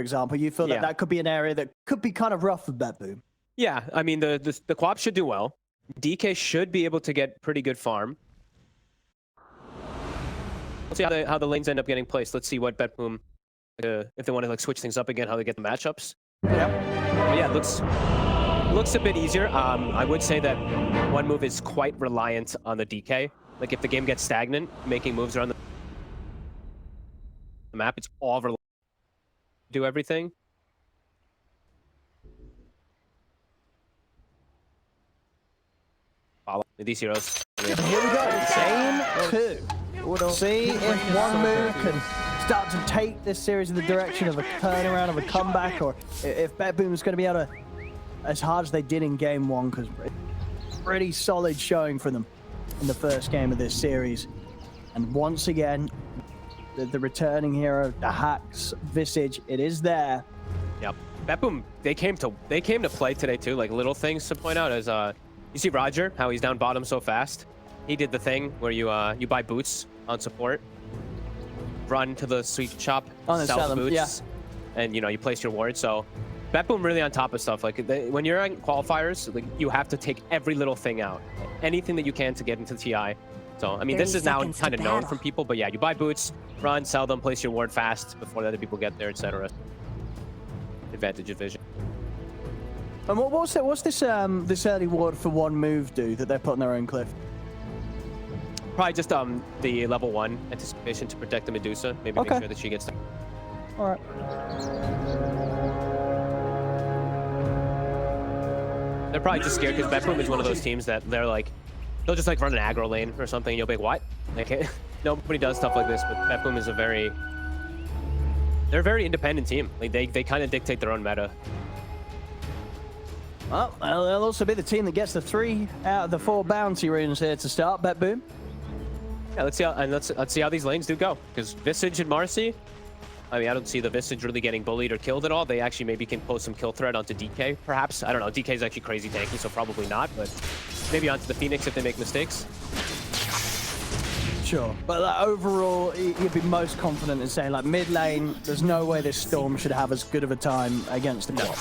example, you feel that that could be an area that could be kind of rough for BetBoom. Yeah, I mean, the co-op should do well. DK should be able to get pretty good farm. Let's see how the lanes end up getting placed. Let's see what BetBoom, if they want to like switch things up again, how they get the matchups. Yeah. But yeah, it looks a bit easier. I would say that one move is quite reliant on the DK. Like if the game gets stagnant, making moves around the map, it's all reliant to do everything. Follow these heroes. Here we go. Game 2. See if one move can start to take this series in the direction of a turnaround, of a comeback, or if BetBoom is going to be able to, as hard as they did in game 1, because pretty solid showing for them in the first game of this series. And once again, the returning hero, the Hacks Visage, it is there. Yep. BetBoom, they came to play today too. Like little things to point out as you see Rodjer, how he's down bottom so fast. He did the thing where you buy boots on support, run to the sweet shop, sell the boots, and you place your ward. So BetBoom really on top of stuff. Like when you're in qualifiers, like you have to take every little thing out, anything that you can to get into TI. So I mean, this is now kind of known from people, but yeah, you buy boots, run, sell them, place your ward fast before the other people get there, etc. Advantage of vision. And what's this this early ward for one move do that they're putting their own cliff? Probably just the level 1 anticipation to protect the Medusa. Maybe make sure that she gets there. All right. They're probably just scared because BetBoom is one of those teams that they'll just like run an aggro lane or something, and you'll be like, what? Like, nobody does stuff like this, but BetBoom is they're a very independent team. Like they kind of dictate their own meta. Well, they'll also be the team that gets the 3 out of the 4 bounty runes here to start. BetBoom. Yeah, let's see how these lanes do go. Because Visage and Marcy, I mean, I don't see the Visage really getting bullied or killed at all. They actually maybe can post some kill threat onto DK, perhaps. I don't know. DK is actually crazy tanky, so probably not. But maybe onto the Phoenix if they make mistakes. Sure, but overall, you'd be most confident in saying, like, mid lane, there's no way this Storm should have as good of a time against the co-op.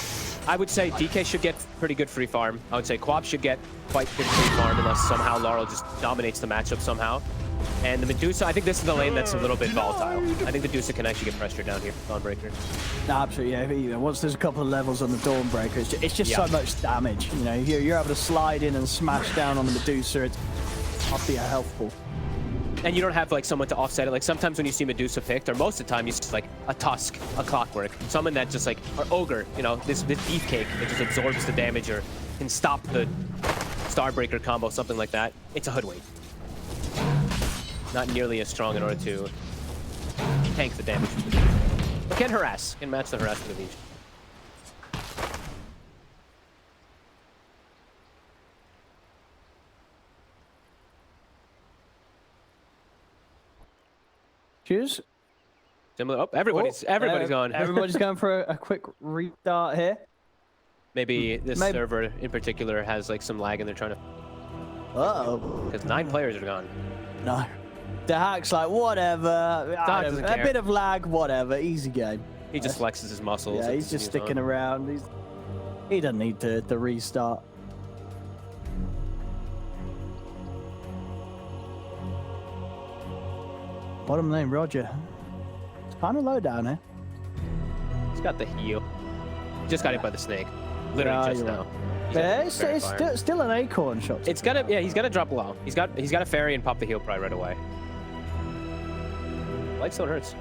I would say DK should get pretty good free farm. I would say co-op should get quite good free farm unless somehow Larl just dominates the matchup somehow. And the Medusa, I think this is the lane that's a little bit volatile. I think the Medusa can actually get pressure down here, Dawnbreaker. No, absolutely, yeah. Once there's a couple of levels on the Dawnbreaker, it's just so much damage. You're able to slide in and smash down on the Medusa. It's obviously a health pool. And you don't have like someone to offset it. Like sometimes when you see Medusa picked, or most of the time, you see like a Tusk, a Clockwork, someone that just like, or Ogre, this beefcake that just absorbs the damage or can stop the Starbreaker combo, something like that. It's a Hoodwink. Not nearly as strong in order to tank the damage. But can harass, can match the harassment of each. Choose. Similar. Oh, everybody's going. Everybody's going for a quick restart here. Maybe this server in particular has like some lag and they're trying to. Uh-oh. Because 9 players are gone. No. The Hack's like, whatever. A bit of lag, whatever. Easy game. He just flexes his muscles. Yeah, he's just sticking around. He doesn't need to restart. Bottom lane, Rodjer. It's kind of low down here. He's got the heal. He just got hit by the snake. Literally just now. Yeah, it's still an acorn shot. It's gotta, yeah, he's gotta drop low. He's got a fairy and pop the heal probably right away. Lightstone hurts.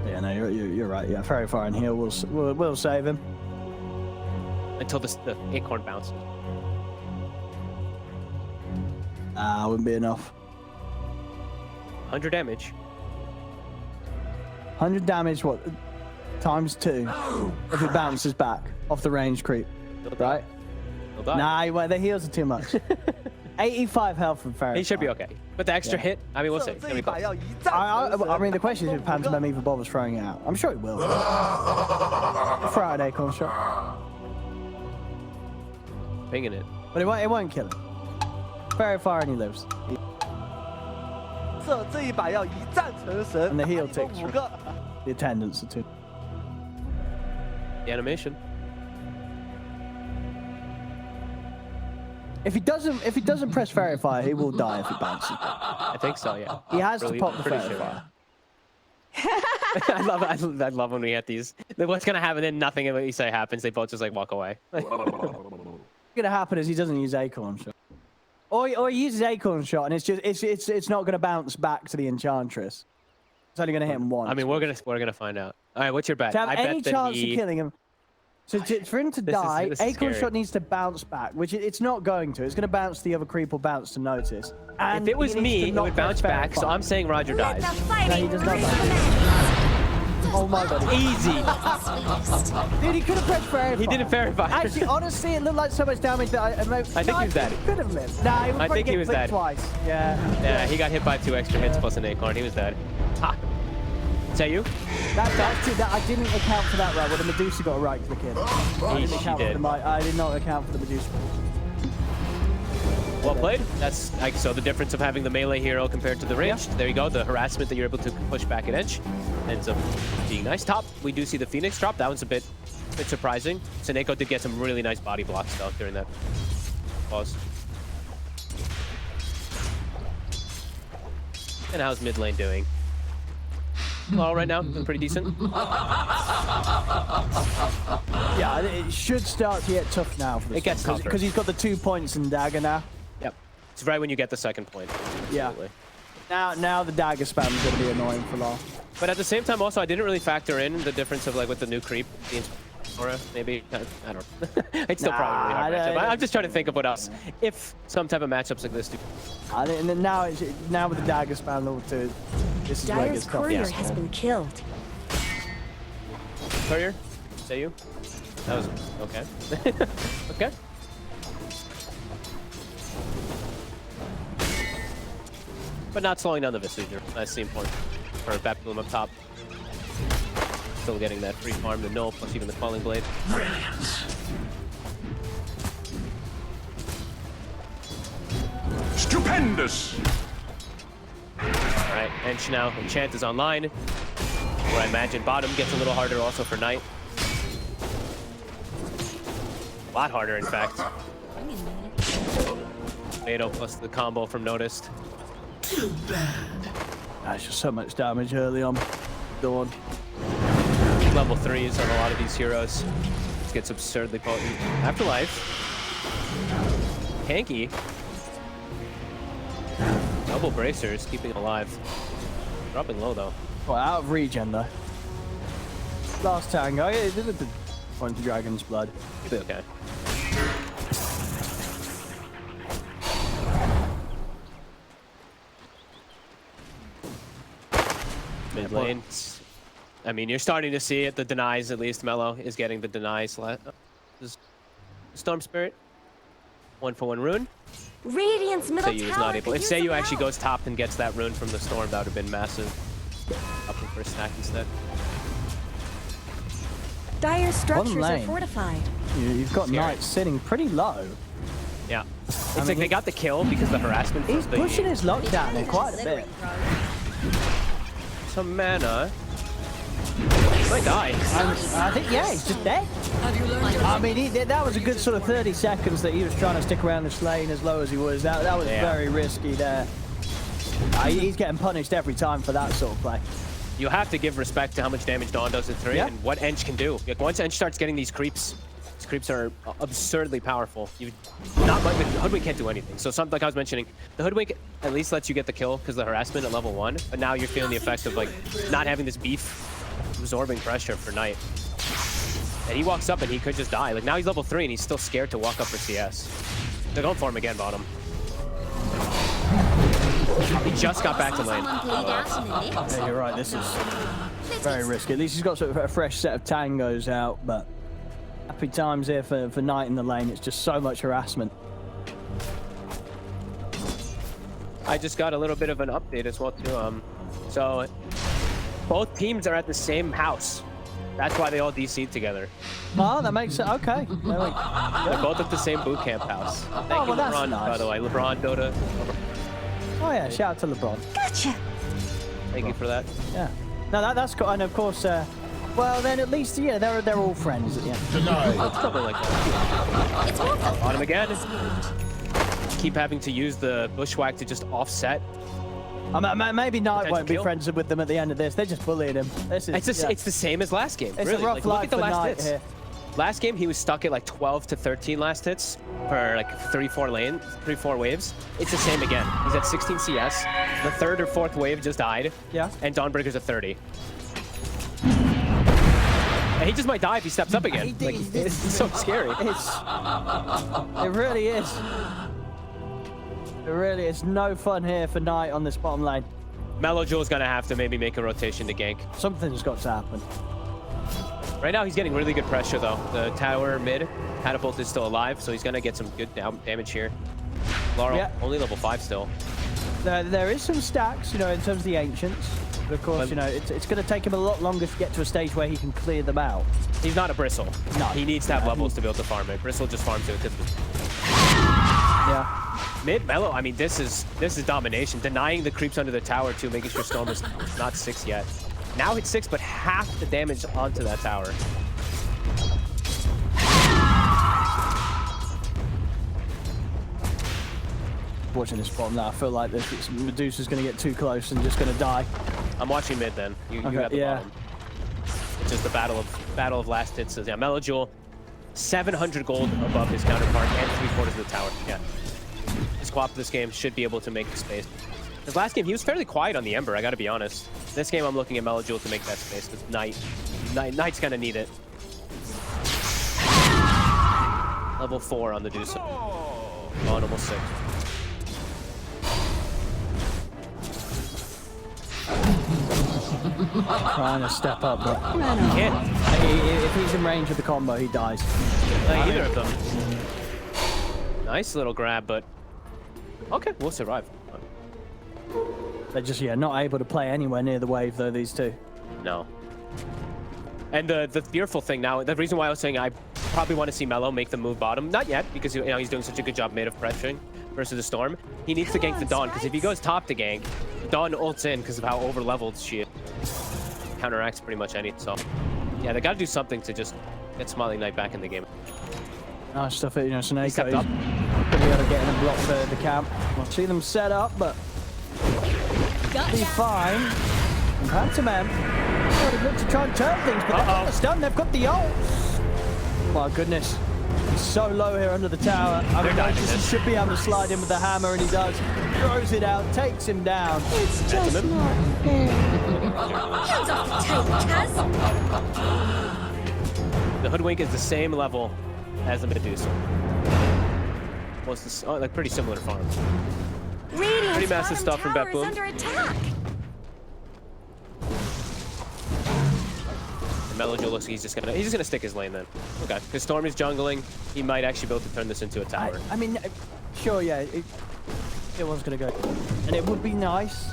Yeah, no, you're right. Yeah, fairy fire and heal will save him until the acorn bounces. Wouldn't be enough. 100 damage. 100 damage, what? Times 2. If it bounces back off the range creep. Right? Nah, the heals are too much. 85 health from Fairy. He should be okay. But the extra hit, I mean, we'll see. I mean, the question is if Pantemem even bothers throwing it out. I'm sure he will. Friday acorn shot. Pinging it. But it won't kill him. Fairy fire and he lives. 这这一把要一战成神。 And the heel 打赢 ticks. 5个。 The attendants are too. The animation. If he doesn't press verify, he will die if he bounces. I think so, yeah. He has Really- to pop the pretty sure, verifier. I love when we get these. Like, what's gonna happen? Then nothing of what you say happens. They both just like walk away. What's gonna happen is he doesn't use acorn shot, or he uses acorn shot, and it's not gonna bounce back to the enchantress. It's only gonna hit him once. I mean, we're gonna find out. All right, what's your bet? To have I any bet that chance he... of killing him, for him to This is- die, this is acorn scary. shot needs to bounce back, which it's not going to. It's gonna bounce to the other creep or bounce to notice. And If it was he needs me, to it not would press bounce back. So verify. I'm saying Roger Let the dies. No, he fighting does not. begin. Oh my god. Easy. Dude, he could have pressed verify. He didn't verify. Actually, honestly, it looked like so much damage that I think he was dead. He could have lived. Nah, he would I probably think he get was clipped dead. twice. Yeah. Yeah, he got hit by 2 extra hits plus an acorn. He was dead. Ha. Is that you? That's true. I didn't account for that right. Well, the Medusa got a right click in. I didn't She account for did. I did not account for the Medusa. Well played. That's like so the difference of having the melee hero compared to the ranged. There you go. The harassment that you're able to push back an inch ends up being nice. Top, we do see the Phoenix drop. That one's a bit surprising. SoNNeiko did get some really nice body blocks though during that pause. And how's mid lane doing? Well, right now, doing pretty decent. Yeah, it should start to get tough now. For It gets tougher. because he's got the 2 points in dagger now. Yep. It's right when you get the second point. Yeah. Absolutely. Now the dagger spam is going to be annoying for long. But at the same time, also, I didn't really factor in the difference of like with the new creep, the Aura, maybe. I don't know. It's still probably a really hard matchup. I'm just trying to think of what else. If some type of matchups like this do. And then now with the dagger spam level 2, this is where it Dyer's gets tough. courier Yeah. has been killed. Courier? Is that you? That was okay. Okay. But not slowing down the Visage. Nice scene point for BetBoom up top. Still getting that free farm, the null, plus even the Quelling Blade. Stupendous! Alright, Ench now. Enchant is online. Where I imagine bottom gets a little harder also for Knight. A lot harder, in fact. Beto plus the combo from Noticed. That's just so much damage early on. Dawn. Level 3s on a lot of these heroes. This gets absurdly potent. Afterlife. Hanky. Double bracers, keeping alive. Dropping low though. Well, out of regen though. Last tango, yeah, it did the point to Dragon's Blood. You'll be okay. Mid lane. I mean, you're starting to see it. The denies, at least. Mello is getting the denies. Storm Spirit. 1-for-1 rune. Radiant's middle Seiyu is tower not able. could If use some Seiyu actually help. goes top and gets that rune from the storm, that would have been massive. Opting for a snack instead. Dyer's structures are lane. fortified. You've got Scary. Knight sitting pretty low. Yeah. It's mean, like they got the kill because the harassment. He's from the, pushing his lockdown there quite a bit. some mana. Might die. I think, yeah, he's just dead. I mean, that was a good sort of 30 seconds that he was trying to stick around this lane as low as he was. That was Yeah. very risky there. He's getting punished every time for that sort of play. You have to give respect to how much damage Dawn does in 3 Yeah. and what Ench can do. Like once Ench starts getting these creeps are absurdly powerful. The Hoodwink can't do anything. So something like I was mentioning, the Hoodwink at least lets you get the kill because the harassment at level 1, but now you're feeling the effect of like not having this beef absorbing pressure for Knight. And he walks up and he could just die. Like now he's level 3 and he's still scared to walk up for CS. They're going for him again, bottom. He just got back to lane. Yeah, you're right. This is very risky. At least he's got sort of a fresh set of tangos out, but happy times here for Knight in the lane. It's just so much harassment. I just got a little bit of an update as well too. So both teams are at the same house. That's why they all DC'd together. Oh, that makes it okay. There we go. They're both at the same boot camp house. Thank you, well, that's LeBron, by nice. the way. LeBron, Dota. Oh yeah, shout out to LeBron. Gotcha. Thank you for that. Yeah. No, that's cool. And of course, well then at least yeah, they're all friends. Yeah. Something like that. It's awesome. Bottom again. Keep having to use the bushwhack to just offset. Maybe Knight Potential won't be kill. friends with them at the end of this. They're just bullying him. This is, It's the same as last game. It's really. a rough Like, look life at the for last Knight hits. here. Last game he was stuck at like 12 to 13 last hits per like 3-4 waves. It's the same again. He's at 16 CS. The third or fourth wave just died. Yeah. And Dawnbreaker's at 30. And he just might die if he steps up again. Like, it's so scary. It really is. It really is no fun here for Knight on this bottom lane. Mellojul's gonna have to maybe make a rotation to gank. Something's got to happen. Right now he's getting really good pressure though. The tower mid, Catapult is still alive, so he's gonna get some good damage here. Laurel, Yeah. only level 5 still. There is some stacks, you know, in terms of the Ancients. But of course, But- you know, it's going to take him a lot longer to get to a stage where he can clear them out. He's not a Bristle. No. He needs to have levels to be able to farm it. Bristle just farms it because Yeah. mid Mellow. I mean, this is domination. Denying the creeps under the tower too, making sure Storm is not 6 yet. Now hits 6, but half the damage onto that tower. Watching this bottom now, I feel like this Medusa's going to get too close and just going to die. I'm watching mid then. You Okay, got the yeah. bottom. It's just the battle of last hits. Yeah, Mellojul, 700 gold above his counterpart and 3/4 of the tower. Yeah. His Squap this game should be able to make the space. His last game, he was fairly quiet on the Ember, I gotta be honest. This game, I'm looking at Mellojul to make that space, because Knight's gonna need it. Level 4 on the Dusa. Oh, and almost 6. Trying to step up, but Can't. if he's in range of the combo, he dies. Either of them. Nice little grab, but... Okay, we'll survive. They're just, yeah, not able to play anywhere near the wave, though, these two. No. And the fearful thing now, the reason why I was saying I probably want to see Mello make the move bottom, not yet, because you know, he's doing such a good job mid of pressuring versus the Storm. He needs to gank the Dawn, because if he goes top to gank, Dawn ults in because of how over-leveled she is. Counteracts pretty much anything, so... Yeah, they got to do something to just get Smiling Knight back in the game. Nice stuff, you know, SoNNeiko is stepped going up. to be able to get in and block the camp. We'll see them set up, but be fine. And Pantemem, well, they look to try and turn things, but they've got the stun, they've got the ult. My goodness. He's so low here under the tower. I mean, diving he this. should be able to slide in with the hammer, and he does. Throws it out, takes him down. It's just Pantemem. not fair. Hands off the tank, Kaz. The Hoodwink is the same level as the Medusa. Like pretty similar to farm. Radiant's Pretty massive bottom stuff from tower is BetBoom. under attack. And Mellojul looks like he's just gonna stick his lane then. Okay, because Storm is jungling, he might actually be able to turn this into a tower. I mean, sure, yeah, it was going to go. And it would be nice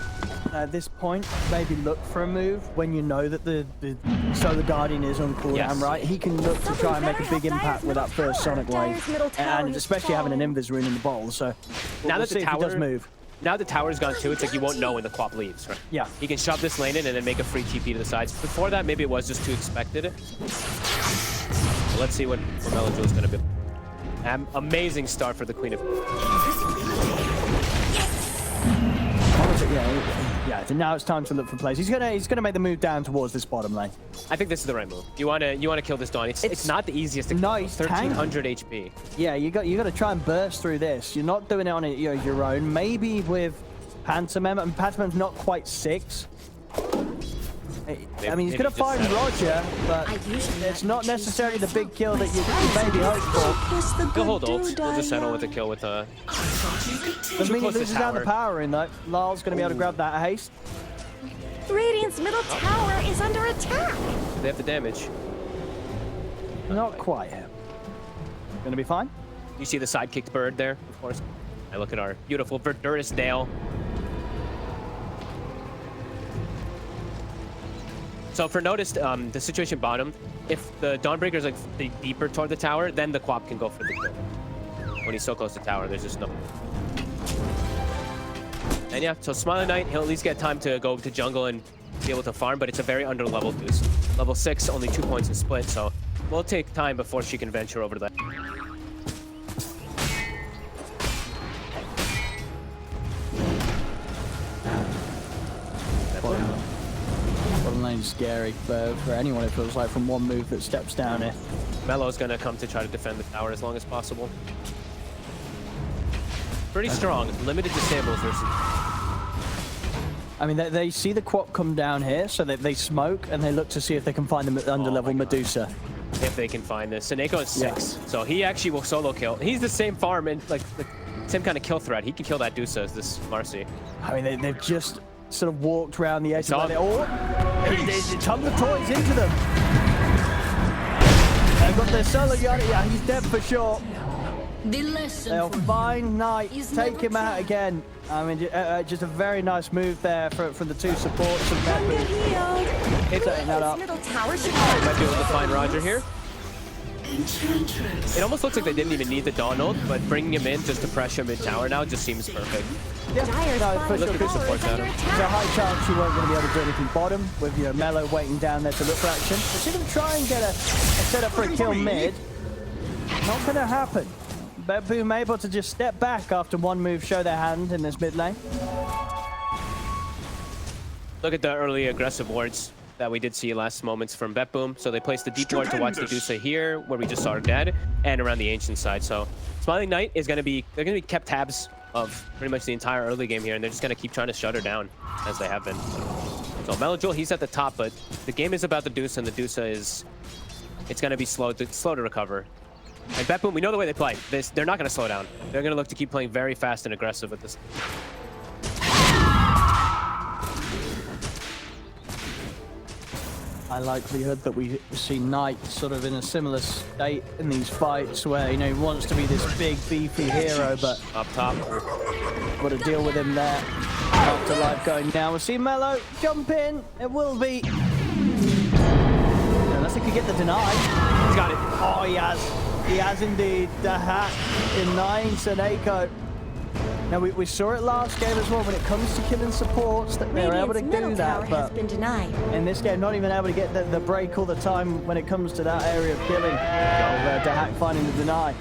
at this point, maybe look for a move when you know that the Solar Guardian is on cooldown, Yes. right? He can look to try and make a big impact with that first Sonic Wave. And especially having an Invis rune in the bottle, so Now we'll that see the if he does tower- move. Now the tower's gone too, it's like you won't know when the Quap leaves, right? Yeah. He can shove this lane in and then make a free TP to the sides. Before that, maybe it was just too expected. So let's see what Mellojul is gonna be. Amazing start for the Queen of... Yeah, so now it's time to look for plays. He's gonna make the move down towards this bottom lane. I think this is the right move. You wanna kill this Dawn. It's not the easiest to kill. Nice tank. 1300 HP. Yeah, you got to try and burst through this. You're not doing it on your own. Maybe with Pantemem, and Pantemem's not quite 6. I mean, he's going to find Roger, but it's not necessarily the big kill that you maybe hope for. Go hold ult. We'll just settle with a kill with Doesn't mean he close to loses out the tower. power in that. Larl's going to be able to grab that haste. Radiant's middle tower is under attack. They have the damage. Not quite yet. Going to be fine. You see the sidekicked bird there, of course. I look at our beautiful Verdurous Dale. So for noticed, the situation bottom, if the Dawnbreaker is like deeper toward the tower, then the Quap can go for the kill. When he's so close to tower, there's just no... And yeah, so Smiling Knight, he'll at least get time to go to jungle and be able to farm, but it's a very under-leveled Deuce. Level 6, only 2 points in split, so we'll take time before she can venture over that. Bottom lane is scary for anyone, it feels like, from one move that steps down here. Melo's gonna come to try to defend the tower as long as possible. Pretty strong. Limited disables versus... I mean, they see the Quap come down here, so they smoke, and they look to see if they can find the under-level Medusa. If they can find this. SoNNeiko is 6, so he actually will solo kill. He's the same farm and like the same kind of kill threat. He can kill that Dusa as this Marcy. I mean, they've just sort of walked around the edge of it. Oh, tons of toys into them. They've got their solo gun. Yeah, he's dead for sure. They'll find Knight, take him out again. I mean, just a very nice move there from the two supports of BetBoom. It's that up. middle tower should Might be able to find Rodjer here. It almost looks like they didn't even need the Dawn ult, but bringing him in just to pressure mid-tower now just seems perfect. Yeah, no, for Look sure. at the support center. There's a high chance you weren't going to be able to do anything bottom with, you know, Melo waiting down there to look for action. But see them try and get a setup for a kill mid. Not going to happen. BetBoom able to just step back after one move, show their hand in this mid lane. Look at the early aggressive wards that we did see last moments from BetBoom. So they placed the deep ward to watch the Dusa here, where we just saw her dead, and around the ancient side. So Smiling Knight is going to be, they're going to be kept tabs of pretty much the entire early game here, and they're just going to keep trying to shut her down as they have been. So Mellojul, he's at the top, but the game is about the Dusa, and the Dusa is, it's going to be slow to recover. And BetBoom, we know the way they play. They're not going to slow down. They're going to look to keep playing very fast and aggressive with this. High likelihood that we see Knight sort of in a similar state in these fights where, you know, he wants to be this big, beefy hero, but Up top. got to deal with him there. Afterlife going down. We'll see Melo jump in. It will be. Unless he could get the deny. He's got it. Oh, he has. He has indeed. The hack denying SoNNeiko. Now, we saw it last game as well when it comes to killing supports that they're able to do that, but been denied. in this game, not even able to get the break all the time when it comes to that area of killing. Daxak finding the deny.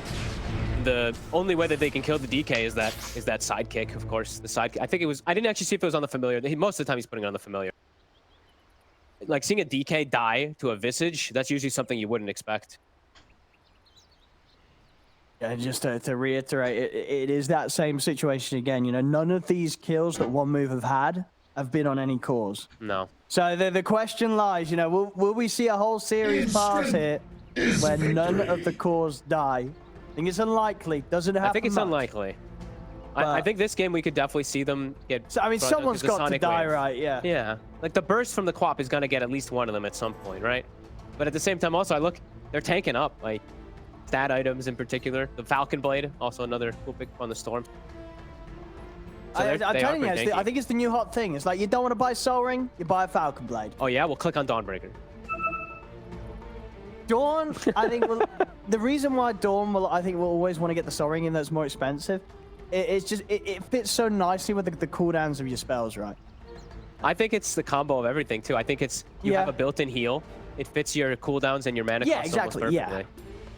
The only way that they can kill the DK is that sidekick, of course. The side. I think it was. I didn't actually see if it was on the familiar. Most of the time, he's putting it on the familiar. Like seeing a DK die to a Visage, that's usually something you wouldn't expect. Yeah, just to reiterate, it is that same situation again. You know, none of these kills that one move have been on any cause. No. So the question lies, you know, will we see a whole series pass here where none of the cores die? I think it's unlikely. Doesn't happen. I think it's much. unlikely. I think this game we could definitely see them get. So, I mean, someone's got to die, right? Yeah. Yeah. Like the burst from the Quap is gonna get at least one of them at some point, right? But at the same time, also they're tanking up like stat items in particular. The Falcon Blade, also another cool pick on the Storm. So I'm telling you, I think it's the new hot thing. It's like you don't want to buy Soul Ring, you buy a Falcon Blade. Oh yeah, we'll click on Dawnbreaker. Dawn, I think the reason why Dawn will always want to get the Soul Ring, even though it's more expensive, it's just it fits so nicely with the cooldowns of your spells, right? I think it's the combo of everything too. I think it's you have a built-in heal. It fits your cooldowns and your mana cost exactly. almost perfectly.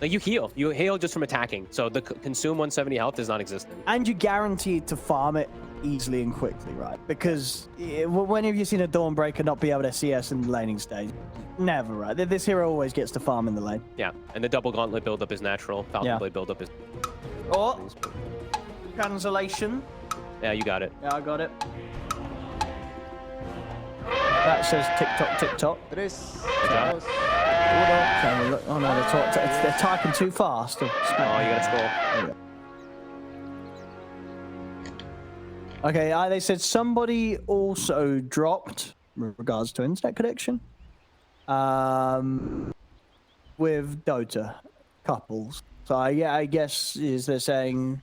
Like you heal just from attacking. So the consume 170 health is non-existent. And you're guaranteed to farm it easily and quickly, right? Because when have you seen a Dawnbreaker not be able to CS in the laning stage? Never, right? This hero always gets to farm in the lane. Yeah, and the double gauntlet buildup is natural. Falcon Blade buildup is. Oh, cancellation. Yeah, you got it. Yeah, I got it. That says TikTok. Oh no, they're typing too fast. Oh, you gotta scroll. Okay, they said somebody also dropped, with regards to internet connection, with Dota couples. So I guess they're saying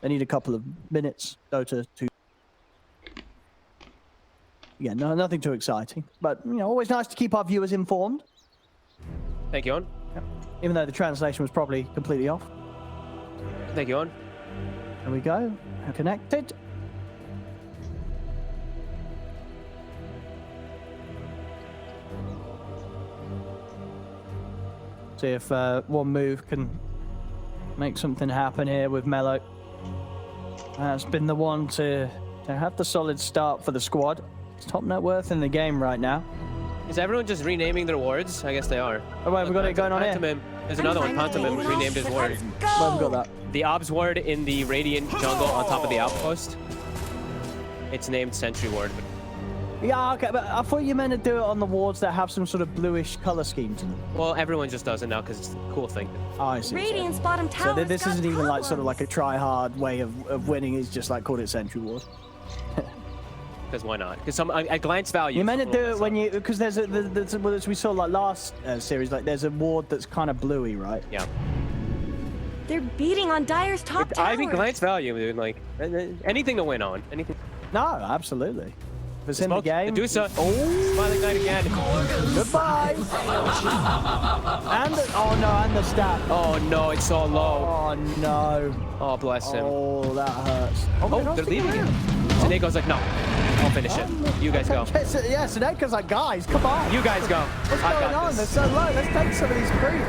they need a couple of minutes Dota to. Yeah, no, nothing too exciting, but you know, always nice to keep our viewers informed. Thank you, On. Yep. Even though the translation was probably completely off. Thank you, On. There we go. Connected. See if one move can make something happen here with Mello. That's been the one to have the solid start for the squad. It's top net worth in the game right now. Is everyone just renaming their wards? I guess they are. Oh wait, we've got it going on here. Pantemem. There's another one. Pantemem renamed his ward. Well, we've got that. The Obs ward in the Radiant jungle on top of the outpost. It's named Sentry ward. Yeah, okay, but I thought you meant to do it on the wards that have some sort of bluish color scheme to them. Well, everyone just does it now because it's a cool thing. Oh, I see. Radiant's bottom tower. So this isn't even like sort of like a try-hard way of winning. It's just like called it Sentry Ward. Because why not? Because a glance value. You meant to do it when you because there's as we saw like last series, like there's a ward that's kind of bluey, right? Yeah. They're beating on Dire's top tower. I mean, glance value, dude. Like anything to win on. Anything. No, absolutely. If it's in the game. Medusa. Oh, Smiling Knight again. Goodbye. And and the stat. Oh no, it's so low. Oh no. Oh bless him. Oh, that hurts. Oh, they're leaving him. SoNNeiko's like, no, I'll finish it. You guys go. Yeah, SoNNeiko's like, guys, come on. You guys go. What's going on? They're so low. Let's take some of these creep.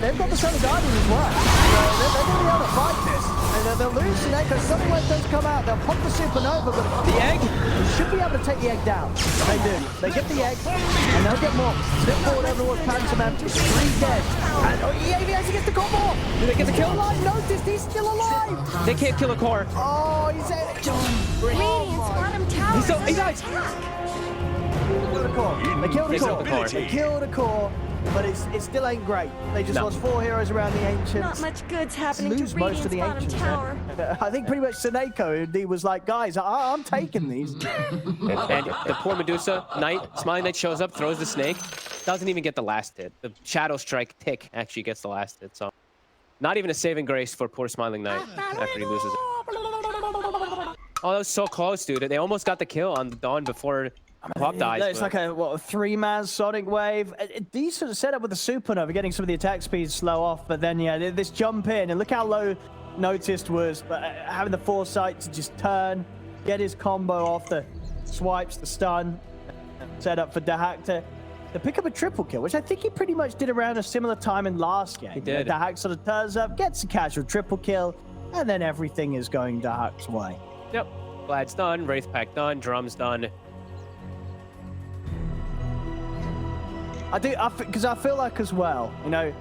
They've got the Sun Guardian as well. They're going to be able to fight this. And they'll lose SoNNeiko. Suddenly when those come out, they'll pop the supernova, but The egg? they should be able to take the egg down. They do. They get the egg, and they'll get more. Step forward, everyone's pantomime. 3 dead. And EAVS against the combo. Do they get the kill? Noticed, he's still alive. They can't kill a core. Oh, he's Radiant's bottom tower. He died. killed a core. They killed a They killed the core. core. They killed a core, but it still ain't great. They just lost 4 heroes around the Ancients. Not much good's happening to Lose most of Radiant's the bottom Ancients. tower. I think pretty much SoNNeiko, he was like, guys, I'm taking these. And the poor Medusa Knight, Smiling Knight shows up, throws the snake, doesn't even get the last hit. The Shadow Strike tick actually gets the last hit, so not even a saving grace for poor Smiling Knight after he loses it. Oh, that was so close, dude. They almost got the kill on the Dawn before Pop dies. It's like a 3-man Sonic Wave. A decent setup with the Supernova, getting some of the attack speeds slow off, but then yeah, this jump in, and look how low Noticed was, but having the foresight to just turn, get his combo off the swipes, the stun, set up for Daxak to pick up a triple kill, which I think he pretty much did around a similar time in last game. He did. Daxak sort of turns up, gets a casual triple kill, and then everything is going Daxak's way. Yep. Vlad's done, Wraith Pack done, Drum's done. Because I feel like as well, you know,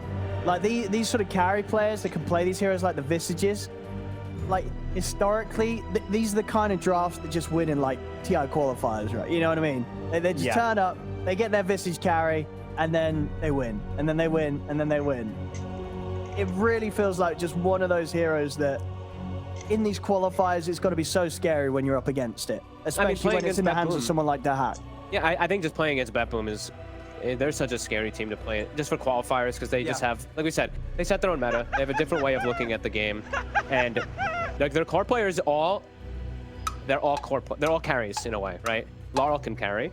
like these sort of carry players that can play these heroes like the Visages, like historically, these are the kind of drafts that just win in like TI qualifiers, right? You know what I mean? They just turn up, they get their Visage carry, and then they win, and then they win, and then they win. It really feels like just one of those heroes that in these qualifiers, it's got to be so scary when you're up against it, especially when it's in the hands of someone like Daxak. Yeah, I think just playing against BetBoom is... They're such a scary team to play just for qualifiers because they just have, like we said, they set their own meta. They have a different way of looking at the game, and like their core players they're all carries in a way, right? Larl can carry,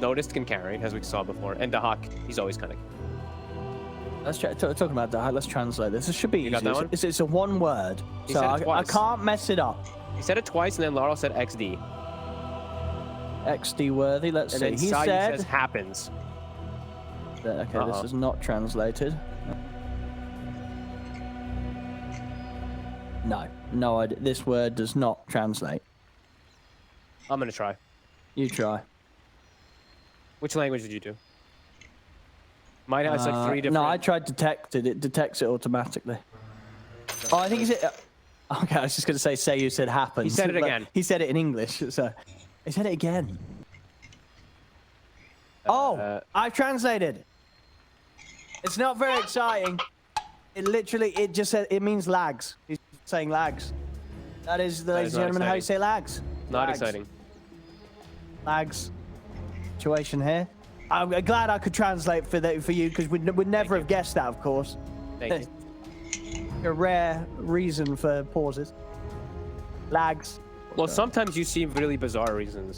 Noticed can carry, as we saw before, and Daxak, he's always kind of. Let's talking about Daxak. Let's translate this. This should be easy. Got that one? It's a one word, so I can't mess it up. He said it twice, and then Larl said XD. XD worthy. Let's see. And then He Sayu said says happens. Okay, this is not translated. No, this word does not translate. I'm gonna try. You try. Which language did you do? Mine has like 3 different. No, I tried detected. It detects it automatically. Oh, I think it's it. Okay, I was just gonna say Sayu said happens. He said it again. He said it in English, so he said it again. I've translated. It's not very exciting. It just said it means lags. He's saying lags. That is, ladies and gentlemen, how you say lags. Not exciting. Lags. Situation here. I'm glad I could translate for you because we'd never have guessed that, of course. Thank you. A rare reason for pauses. Lags. Well, sometimes you see really bizarre reasons.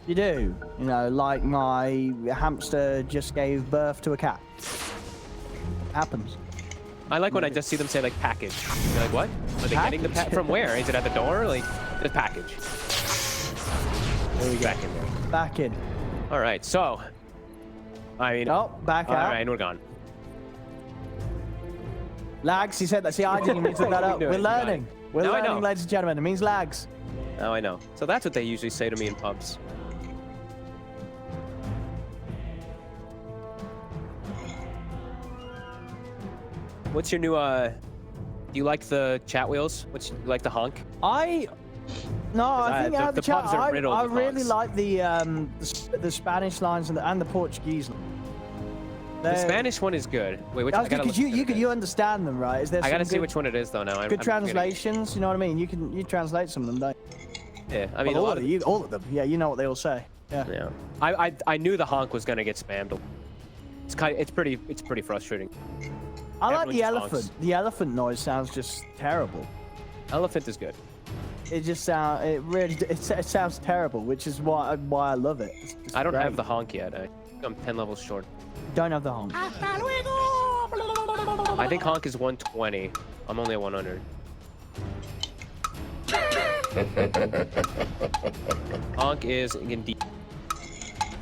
You do. You know, like my hamster just gave birth to a cat. Happens. I like when I just see them say like package. You're like, what? Are they getting the package from where? Is it at the door? Like, the package. There we go. Back in there. Back in. All right, so I mean, Oh, back all out. right, and we're gone. Lags, he said that. See, I didn't even took that up. We're We're doing it. We got learning. it. We're Now I learning, know. ladies and gentlemen. It means lags. Now I know. So that's what they usually say to me in pubs. What's your new, do you like the chat wheels? You like the honk? No, I think out of the the chat, pubs are riddled I with really honks. like the Spanish lines and the Portuguese. The Spanish one is good. Wait, which That's I gotta because look at it. you understand them, right? Is there I gotta some see good, which one it is though now. good I'm forgetting. translations? You know what I mean? You translate some of them, don't you? Yeah, I mean Well, a lot of all of them. Yeah, you know what they all say. Yeah. yeah. I knew the honk was gonna get spammed. It's pretty frustrating. I like Everyone the just elephant. honks. The elephant noise sounds just terrible. Elephant is good. It just it sounds terrible, which is why I love it. It's just I don't great. have the honk yet. I'm 10 levels short. Don't have the honk. I think honk is 120. I'm only at 100. Honk is indeed.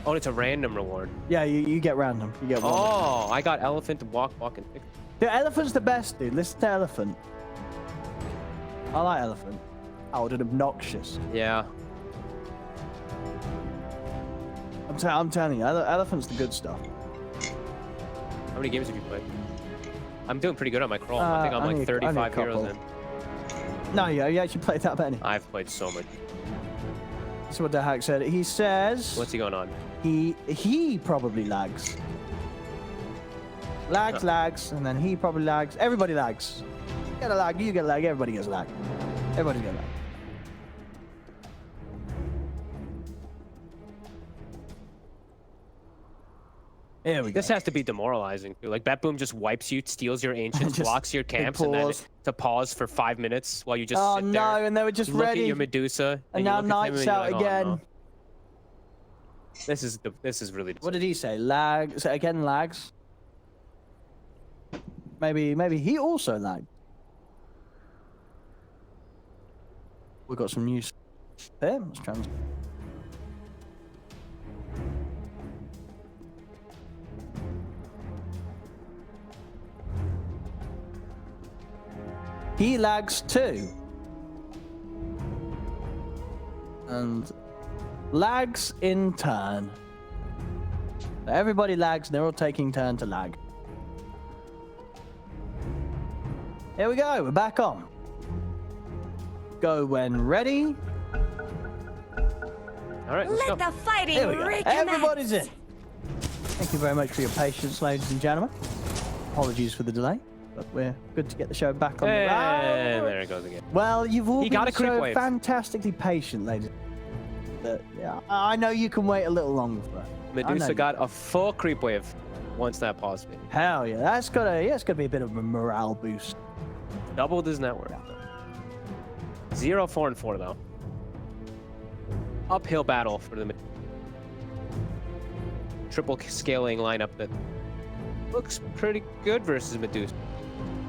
Oh, it's a random reward. Yeah, you get random. You get one. Oh, I got elephant, walk, and pick. The elephant's the best, dude. Listen to elephant. I like elephant. Loud and obnoxious. Yeah. I'm telling you, elephant's the good stuff. How many games have you played? I'm doing pretty good on my crawl. I think I'm only like a 35 couple. heroes in. No, you actually played that many. I've played so much. That's what the hack said. He says What's he going on? he probably lags. Lags, and then he probably lags. Everybody lags. You get a lag, you get a lag, everybody gets a lag. Everybody's got a lag. Here we go. This has to be demoralizing too. Like BetBoom just wipes you, steals your ancients, Just blocks your big camps, and then pause. to pause for 5 minutes while you just Oh sit no, there, and they were just look ready. at your Medusa, And you now look at him Knight's and you're out like, oh, again. no. This is really. What did he say? Lag. So again, lags. Maybe he also lagged. We've got some news there. Let's try and... He lags too. And lags in turn. So everybody lags and they're all taking turn to lag. Here we go, we're back on. Go when ready. All right, let's Let go. the fighting Here we go. recommence. Everybody's in. Thank you very much for your patience, ladies and gentlemen. Apologies for the delay, but we're good to get the show back on the And road. there it goes again. Well, you've all He been got a creep so wave. fantastically patient, ladies. But, yeah, I know you can wait a little longer for that. I know Medusa you- got a full creep wave once that pause bit. Hell yeah, that's gotta be a bit of a morale boost. Doubled his network. 0, 4, and 4 though. Uphill battle for the triple scaling lineup that looks pretty good versus Medusa.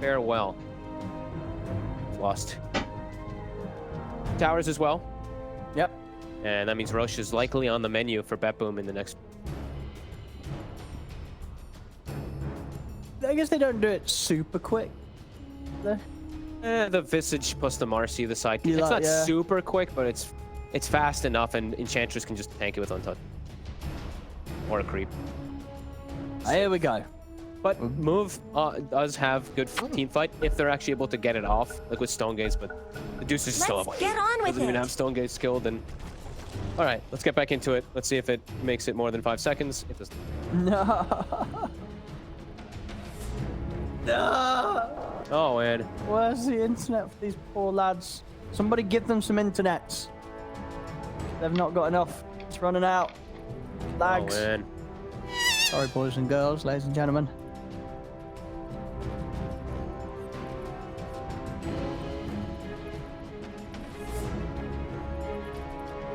Farewell. Lost. Towers as well. Yep. And that means Roche is likely on the menu for BetBoom in the next. I guess they don't do it super quick. The Visage plus the Marcy, the sidekick. You It's like- not yeah. super quick, but it's fast enough, and Enchantress can just tank it with Untouched. Or a creep. Here we go. But Move does have good team fight if they're actually able to get it off, like with Stone Gaze, but the Deuce is still Let's up. get on with Doesn't even it. have Stone Gaze skilled, and... Alright, let's get back into it. Let's see if it makes it more than 5 seconds. It doesn't. No. No. Oh, man. Where's the internet for these poor lads? Somebody give them some internets. They've not got enough. It's running out. Oh, Lags. man. Sorry, boys and girls, ladies and gentlemen.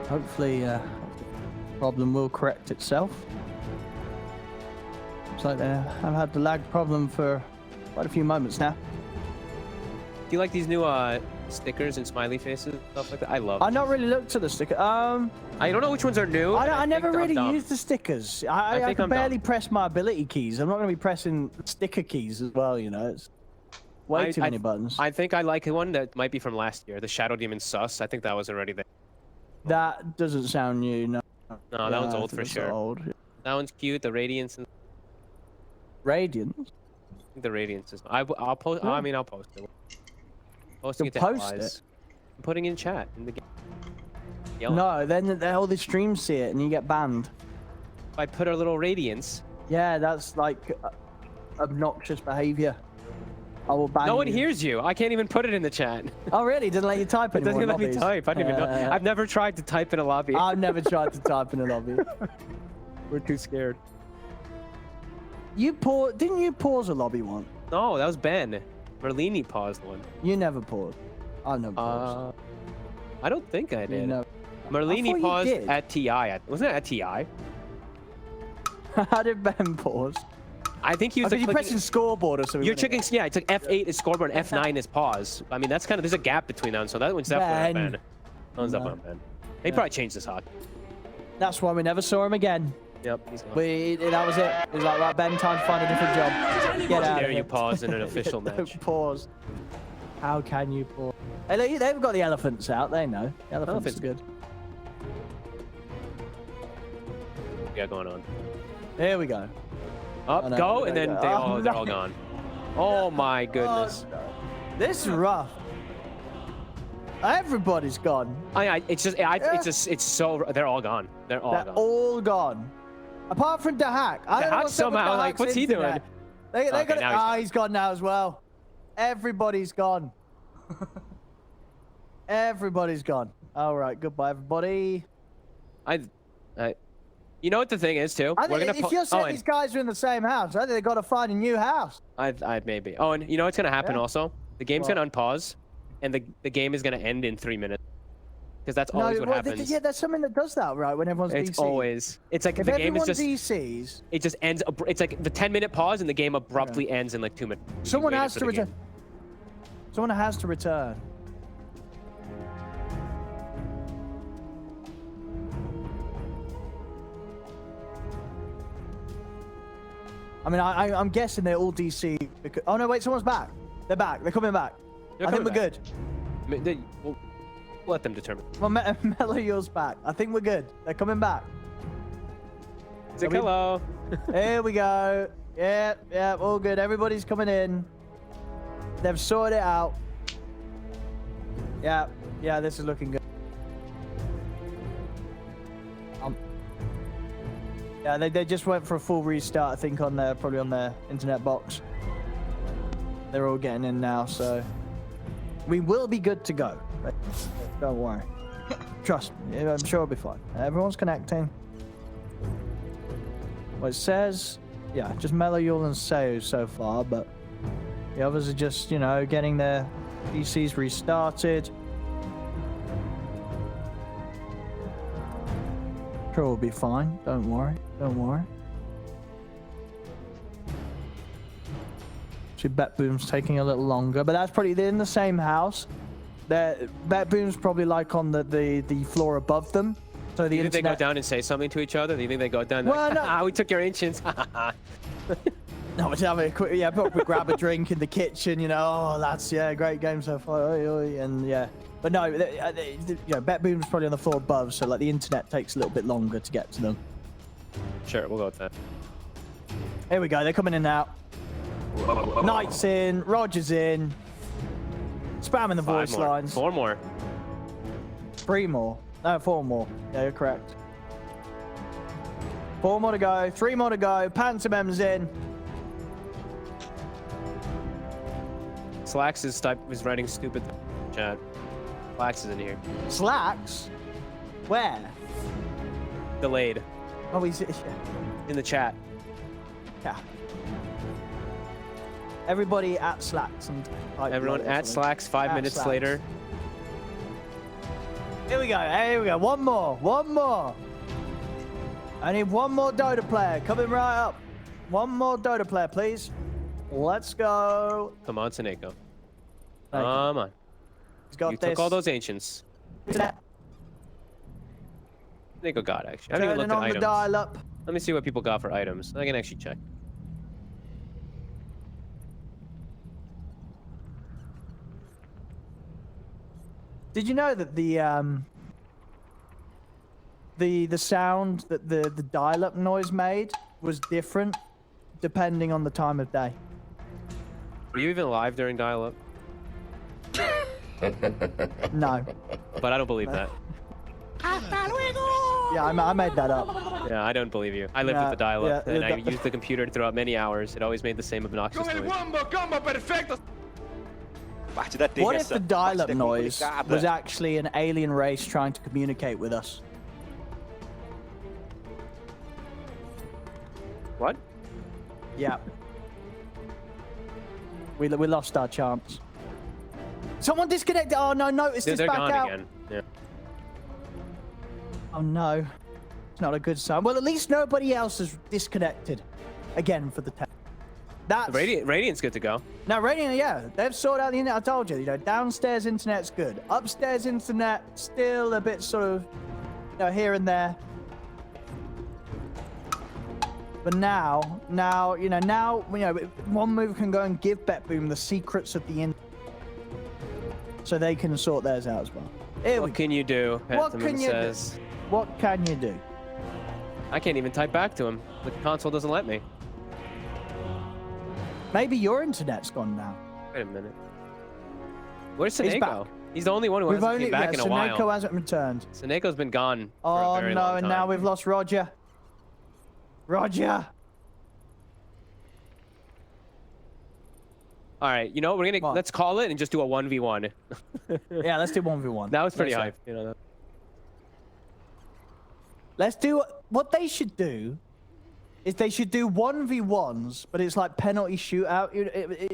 Hopefully, the problem will correct itself. Looks like I've had the lag problem for quite a few moments now. you like these new stickers and smiley faces and stuff like that? I love. I not really looked at the sticker. I don't know which ones are new. I never think I'm really dumb. used the stickers. I think can I'm dumb. barely press my ability keys. I'm not going to be pressing sticker keys as well, you know. It's way too many buttons. I think I like one that might be from last year, the Shadow Demon Sus. I think that was already there. That doesn't sound new, no. No, that one's I old think for it's sure. Old. That one's cute. The Radiance and Radiant? the Radiance is. I'll post. I mean, I'll post it. Posting You'll it to post allies. it? I'm putting in chat in the game. Yelling. No, then all the streams see it and you get banned. If I put a little Radiance. Yeah, that's like obnoxious behavior. I will ban No one you. hears you. I can't even put it in the chat. Oh, really? Didn't let you type It anymore? doesn't let me lobbies? type. I don't even know. I've never tried to type in a lobby. I've never tried to type in a lobby. We're too scared. Didn't you pause a lobby once? No, that was Ben. Merlini paused one. You never paused. I never paused. I don't think I You did. never. I Merlini thought you paused did. at TI. Wasn't it at TI? How did Ben pause? I think he was Because like you're pressing scoreboard or something. You're wasn't checking, it? yeah, it's like F8 is scoreboard and F9 is pause. I mean, that's kind of, there's a gap between them, so that one's definitely Ben. not Ben. That one's definitely not Ben. They probably changed this hockey. That's why we never saw him again. Yep, he's gone. That was it. It was like, right, Ben, time to find a different job. Get out Dare of you here. pause in an official Don't match. Pause. How can you pause? Hey, look, they've got the elephants out. They know. The elephants are good. Yeah, going on. Here we go. Up, Oh, no, go, there and then we go. they're Oh, all no. gone. Oh my goodness. Oh, no. This is rough. Everybody's gone. It's so, they're all gone. They're all They're gone. all gone. Apart from Daxak. I don't know Daxak what's up with somehow, like, Daxak's what's he doing? internet. They Okay, got it. now He's gone now as well. Everybody's gone. Everybody's gone. All right, goodbye, everybody. You know what the thing is too? I think if you're saying these guys are in the same house, I think they got to find a new house. I'd maybe. Oh, and you know what's gonna happen Yeah. also? The game's gonna unpause, and the game is gonna end in 3 minutes. Because that's always what happens. Yeah, there's something that does that, right? When everyone's It's DC. always. It's like If the game is everyone just. DCs, It just ends. It's like the 10-minute pause, and the game abruptly ends in like 2 minutes. You someone waited has for to the game. return. Someone has to return. I mean, I'm guessing they're all DC. Because, oh no, wait, someone's back. They're back. They're coming back. They're I think we're coming back. good. I mean, we'll let them determine. Well, MmellowJul's back. I think we're good. They're coming back. Say hello. Here we go. Yeah, all good. Everybody's coming in. They've sorted it out. Yeah, this is looking good. Yeah, they just went for a full restart, I think, probably on their internet box. They're all getting in now, so we will be good to go. Don't worry. Trust me, I'm sure it'll be fine. Everyone's connecting. Well, it says, yeah, just MmellowJul and Sawuw so far, but the others are just, you know, getting their PCs restarted. Sure, we'll be fine. Don't worry. Don't worry. See, BetBoom's taking a little longer, but that's probably they're in the same house. BetBoom's probably like on the floor above them. So the You think they internet. go down and say something to each other? Do you think they go down? Well, Like, no. we took your ancients. No, we're having a quick, probably grab a drink in the kitchen, you know. Oh, that's great game so far, and yeah. But no, you know, BetBoom's probably on the floor above, so like the internet takes a little bit longer to get to them. Sure, we'll go with that. Here we go, they're coming in now. Knight's in, Rodjer's in. Spamming the 5 voice more. lines. 4 more. 3 more. No, 4 more. Yeah, you're correct. 4 more to go, 3 more to go. Pantemem's in. Slacks is writing stupid chat. Slacks is in here. Slacks? Where? Delayed. Oh, he's In the chat. yeah. Everybody at Slacks. And Everyone at Slacks 5 At minutes Slacks. later. Here we go. Here we go. One more. One more. I need one more Dota player coming right up. One more Dota player, please. Let's go. Come on, SoNNeiko. Come on. He's got You this. took all those ancients. Nico got actually. I haven't even Turning looked at on the items. dial up. Let me see what people got for items. I can actually check. Did you know that the sound that the dial-up noise made was different depending on the time of day? Were you even live during dial-up? No. But I don't believe that. Yeah, I made that up. Yeah, I don't believe you. I lived with the dial-up, yeah, and I used the computer throughout many hours. It always made the same obnoxious noise. What if the dial-up noise was actually an alien race trying to communicate with us? What? Yeah. We lost our chance. Someone disconnected. Oh no, notice this They're back gone out. again. Yeah. Oh no. It's not a good sign. Well, at least nobody else is disconnected again for the test. That's... Radiant's good to go. No, Radiant, yeah. They've sorted out the internet. I told you, downstairs internet's good. Upstairs internet, still a bit sort of, here and there. But now, one move can go and give BetBoom the secrets of the internet. So they can sort theirs out as well. What can you do? What can you do? Says. What can you do? I can't even type back to him. The console doesn't let me. Maybe your internet's gone now. Wait a minute. Where's He's SoNNeiko? back. He's the only one who hasn't came back in a while. SoNNeiko hasn't returned. SoNNeiko's been gone for Oh a very no, long and time. now we've lost Rodjer. Rodjer. All right, you know, let's call it and just do a 1v1. Yeah, let's do 1v1. That was pretty Let's hype, you know. Let's do what they should do. Is they should do 1v1s, but it's like penalty shootout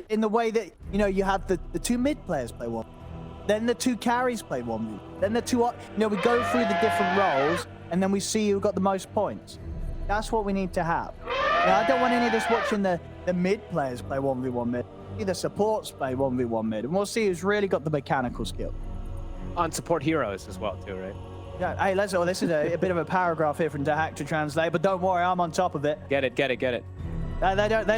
in the way that you have the two mid players play one, then the two carries play 1v, then the two we go through the different roles and then we see who got the most points. That's what we need to have. I don't want any of this watching the mid players play 1v1 mid. The supports play 1v1 mid, and we'll see who's really got the mechanical skill. On support heroes as well too, right? Yeah. Hey, this is a bit of a paragraph here from Daxak to translate, but don't worry, I'm on top of it. Get it. They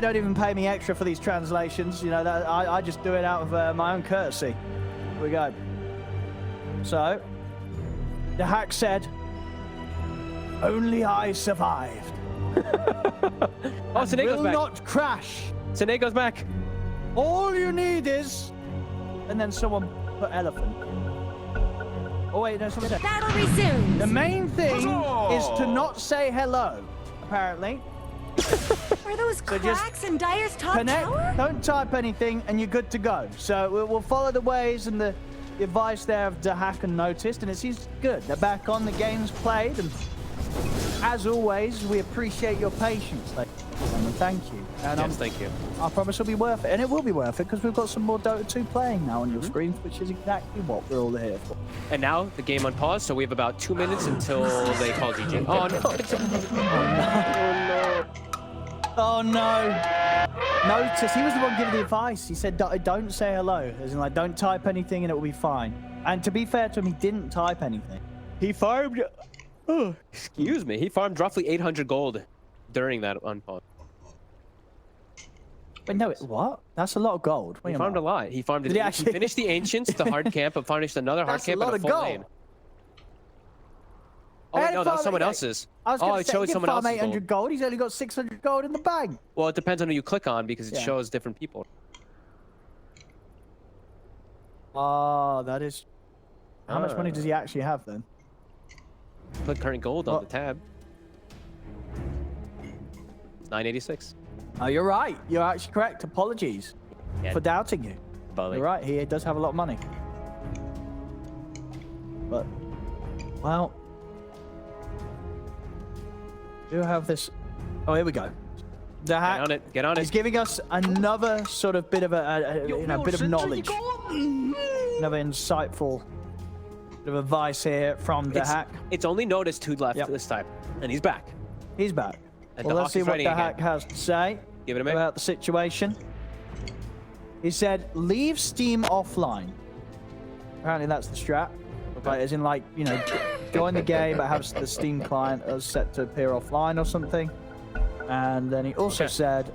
don't even pay me extra for these translations. I just do it out of my own courtesy. Here we go. So, Daxak said, "Only I survived. Oh, SoNNeiko's will back. not crash. SoNNeiko's back. All you need is," and then someone put elephant. Oh wait, no, someone said. Battle resumes. The main thing is to not say hello, apparently. Are those So just cracks in Dyer's top Connect, tower? don't type anything, and you're good to go. So we'll follow the ways and the advice there of Daxak and Noticed, and it seems good. They're back on, the game's played, and as always, we appreciate your patience. And thank you. And Yes, thank you. I promise it'll be worth it, and it will be worth it because we've got some more Dota 2 playing now on your screens, which is exactly what we're all here for. And now the game on pause, so we have about 2 minutes until they call GG. Oh no! Oh no! Notice, he was the one giving the advice. He said, don't say hello. As in, like, don't type anything and it will be fine. And to be fair to him, he didn't type anything. He farmed... Oh, excuse me. He farmed roughly 800 gold during that unpause. But no, what? That's a lot of gold. He farmed a lot. He farmed Did he actually? finished the ancients, the hard camp, and finished another hard That's camp a lot and a of full gold. lane. Oh wait, no, that's someone else's. I was Oh, going it to say, shows he someone farm else's 800 gold. He's only got 600 gold in the bank. Well, it depends on who you click on because it Yeah. shows different people. Oh, that is... How much money does he actually have then? Click current gold on Well- the tab. It's 986. Oh, you're right. You're actually correct. Apologies Yeah. for doubting you. Bully. You're right. He does have a lot of money. But, well... do have this... Oh, here we go. The hack. Get on it. Get on He's it. giving us another sort of bit of bit of knowledge. Another insightful bit of advice here from the hack. It's only Noticed who left Yep. this time, and he's back. He's back. And Well, the let's see Hawk is what fighting the again. hack has to say Give it a minute. about the situation. He said, leave Steam offline. Apparently that's the strat. Okay. Like, as in, like, you know, join the game, but have the Steam client as set to appear offline or something. And then he also said,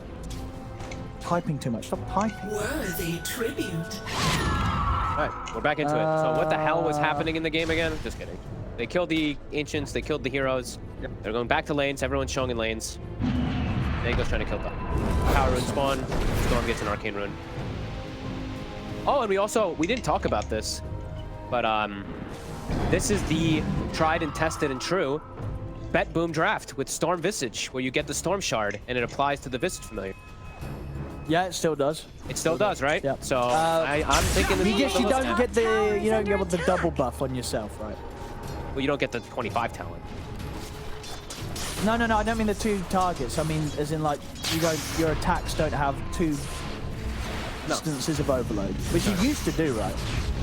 typing too much. Stop typing. Worthy tribute. All right, we're back into it. So what the hell was happening in the game again? Just kidding. They killed the ancients. They killed the heroes. Yep. They're going back to lanes. Everyone's showing in lanes. Nago's trying to kill them. Power rune spawn. Storm gets an arcane rune. Oh, and we didn't talk about this, but this is the tried and tested and true BetBoom draft with Storm Visage, where you get the Storm Shard and it applies to the Visage familiar. Yeah, it still does. It still does, right? Yep. So I'm thinking this You is don't get the double buff on yourself, right? Well, you don't get the 25 talent. No, I don't mean the 2 targets. I mean, as in, like, your attacks don't have 2 instances of overload, which you used to do, right?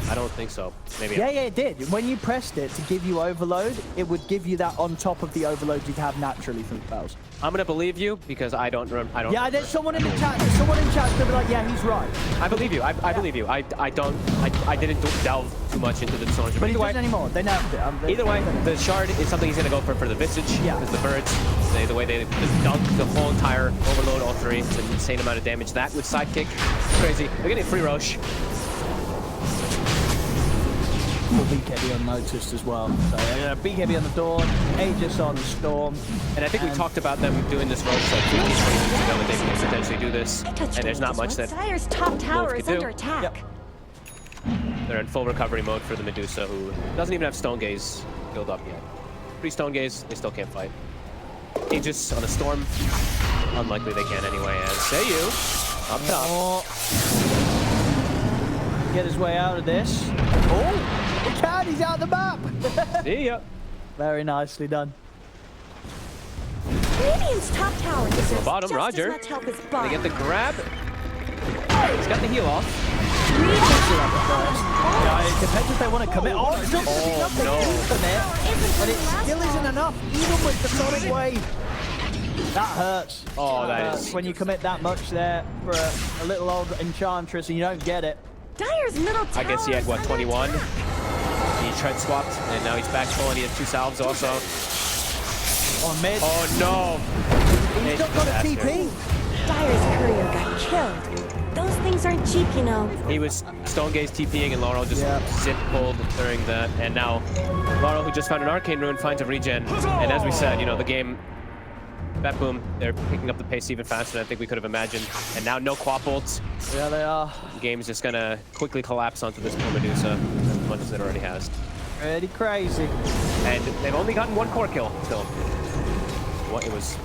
I don't think so. Maybe. Yeah, it did. When you pressed it to give you overload, it would give you that on top of the overload you'd have naturally from spells. I'm gonna believe you because I don't. Yeah, there's someone in the chat. Someone in chat's gonna be like, yeah, he's right. I believe you. I believe you. I didn't delve too much into the Storm Shard. But he doesn't anymore. They nerfed it. Either way, the shard is something he's gonna go for the Visage. Yeah. Because the birds, the way they just dunk the whole entire overload, all 3. It's an insane amount of damage. That with sidekick, crazy. They're getting free Roche. Will be heavy unnoticed as well. So be heavy on the Dawn, Aegis on the Storm. And I think we talked about them doing this Roche like 15, 20 minutes ago, that they could potentially do this. And there's not much that Dire's top tower could is do. under attack. They're in full recovery mode for the Medusa, who doesn't even have Stone Gaze built up yet. Free Stone Gaze, they still can't fight. Aegis on a Storm. Unlikely they can anyway, as Sawuw up top. Get his way out of this. Oh! He can! He's out the map! See ya. Very nicely done. Radiant's top tower deserves Bottom, just Rodjer. as much help as They bottom. get the grab. He's got the heal off. Yeah, it depends if they want to commit. Oh, it's not enough. They no. do commit, but it still isn't enough, even with the Sonic Wave. That hurts. Oh, that is. When you commit that much there for a little old Enchantress and you don't get it. Dire's middle tower I guess he had, what, is 21? under attack. He tread swapped, and now he's back full, and he has 2 salves also. On mid. Oh, no. He's not got a TP. Dire's courier got killed. Those things aren't cheap, you know. He was Stone Gaze TPing, and Laurel just zip pulled during that. And now Laurel, who just found an Arcane Rune, finds a regen. And as we said, you know, the game, BetBoom, they're picking up the pace even faster than I think we could have imagined. And now no Quap ults. Yeah, they are. The game's just gonna quickly collapse onto this poor Medusa, as much as it already has. Pretty crazy. And they've only gotten 1 core kill still. What, it was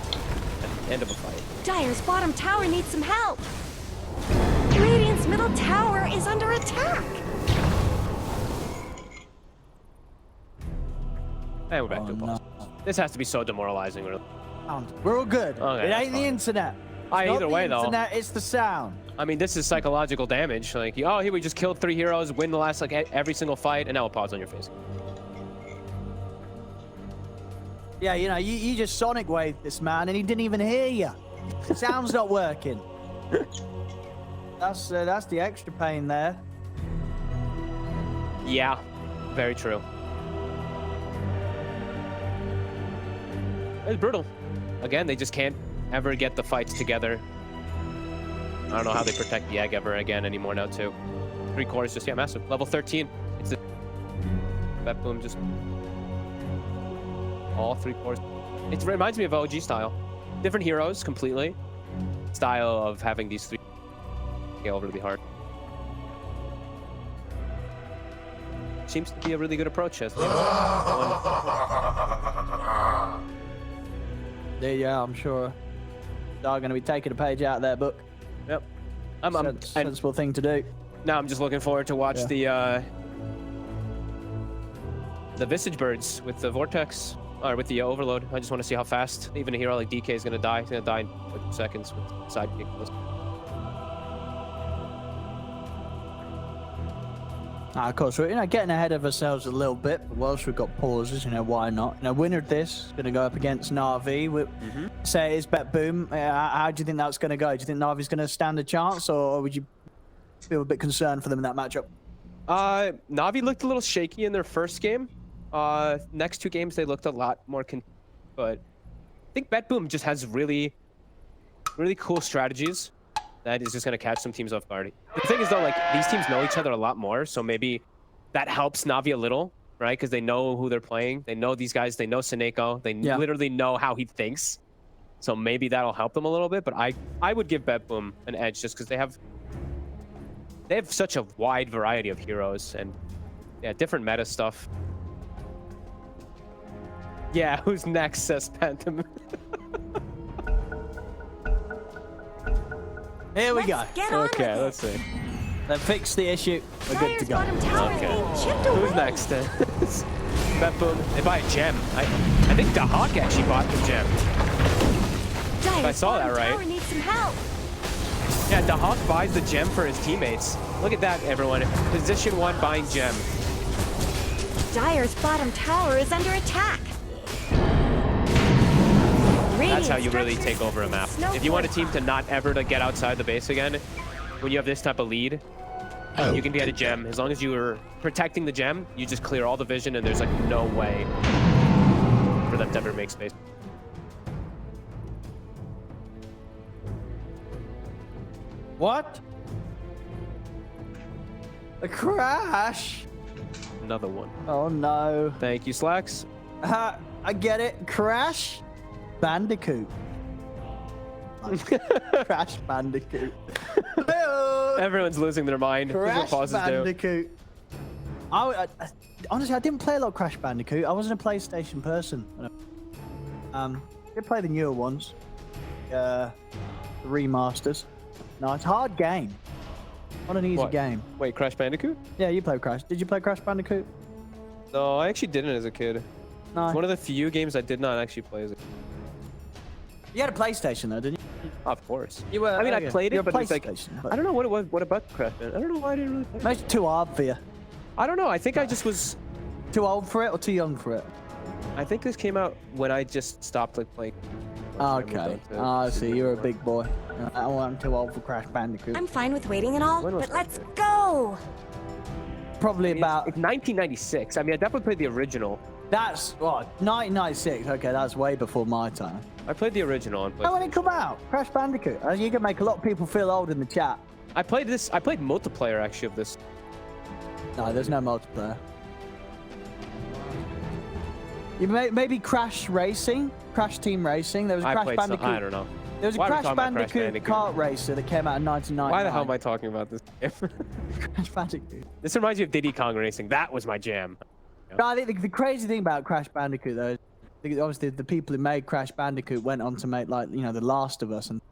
at the end of a fight. Dire's bottom tower needs some help. Radiant's middle tower is under attack. And we're back to a pause. This has to be so demoralizing, really. We're all good. Okay, It that's ain't the fine. internet. Either way, though. Internet, it's the sound. I mean, this is psychological damage. Like, oh, here we just killed 3 heroes, win the last, like, every single fight, and now a pause on your face. Yeah, you know, you just Sonic waved this man and he didn't even hear you. Sound's not working. That's the extra pain there. Yeah, very true. It's brutal. Again, they just can't ever get the fights together. I don't know how they protect the egg ever again anymore now, too. 3 cores just, yeah, massive. Level 13. It's the BetBoom just... all 3 cores. It reminds me of OG style. Different heroes, completely. Style of having these 3 scale really hard. Seems to be a really good approach, as Yeah, I'm sure. They're going to be taking a page out of their book. Yep. Sensible thing to do. Now I'm just looking forward to watch the Visage Birds with the Vortex, or with the Overload. I just want to see how fast even a hero like DK is going to die. He's going to die in like seconds with sidekick. Of course, we're getting ahead of ourselves a little bit, but whilst we've got pauses, why not? Winner of this going to go up against Na'Vi. Say it's BetBoom. How do you think that's going to go? Do you think Na'Vi's going to stand a chance, or would you feel a bit concerned for them in that matchup. Navi looked a little shaky in their first game. Next 2 games they looked a lot more but I think BetBoom just has really cool strategies that is just going to catch some teams off guard. The thing is though, like these teams know each other a lot more, so maybe that helps Navi a little, right? Because they know who they're playing. They know these guys. They know SoNNeiko. They literally know how he thinks. So maybe that'll help them a little bit. But I would give BetBoom an edge just because they have such a wide variety of heroes and different meta stuff. Yeah, who's next, says Pantemem. Here we go. Okay, let's see. They fixed the issue. We're good to go. Okay. Who's next? BetBoom. They buy a gem. I think Daxak actually bought the gem. If I saw that right. Needs some help. Yeah, Daxak buys the gem for his teammates. Look at that, everyone. Position 1 buying gem. Dire's bottom tower is under attack. That's how you really take over a map. If you want a team to not ever to get outside the base again, when you have this type of lead, you can get a gem. As long as you are protecting the gem, you just clear all the vision and there's like no way for them to ever make space. What? A crash? Another one. Oh no. Thank you, Slacks. I get it. Crash Bandicoot. Crash Bandicoot. Everyone's losing their mind. Crash Bandicoot. Honestly, I didn't play a lot of Crash Bandicoot. I wasn't a PlayStation person. Did play the newer ones. The remasters. No, it's a hard game. Not an easy game. Wait, Crash Bandicoot? Yeah, you play Crash. Did you play Crash Bandicoot? No, I actually didn't as a kid. No. It's one of the few games I did not actually play as a kid. You had a PlayStation though, didn't you? Of course. You were. I mean, I played it, but it's like but I don't know what it was. What about Crash Bandicoot? I don't know why I didn't really play it. Maybe it's too hard for you. I don't know. I think I just was Too old for it or too young for it? I think this came out when I just stopped like playing. Okay. I see. You're a big boy. I'm too old for Crash Bandicoot. I'm fine with waiting and all, When was but let's go. Probably about. It's 1996. I mean, I definitely played the original. That's what 1996. Okay, that's way before my time. I played the original on How when PlayStation. it come out? Crash Bandicoot. You can make a lot of people feel old in the chat. I played this. I played multiplayer actually of this. No, there's no multiplayer. You maybe Crash Racing, Crash Team Racing. There was a I Crash played Bandicoot. I don't know. There was a Why are we Crash talking about Crash Bandicoot kart racer that came out in 1999. Why the hell am I talking about this game? Crash Bandicoot. This reminds me of Diddy Kong Racing. That was my jam. No, I think the crazy thing about Crash Bandicoot though, is obviously the people who made Crash Bandicoot went on to make like The Last of Us and.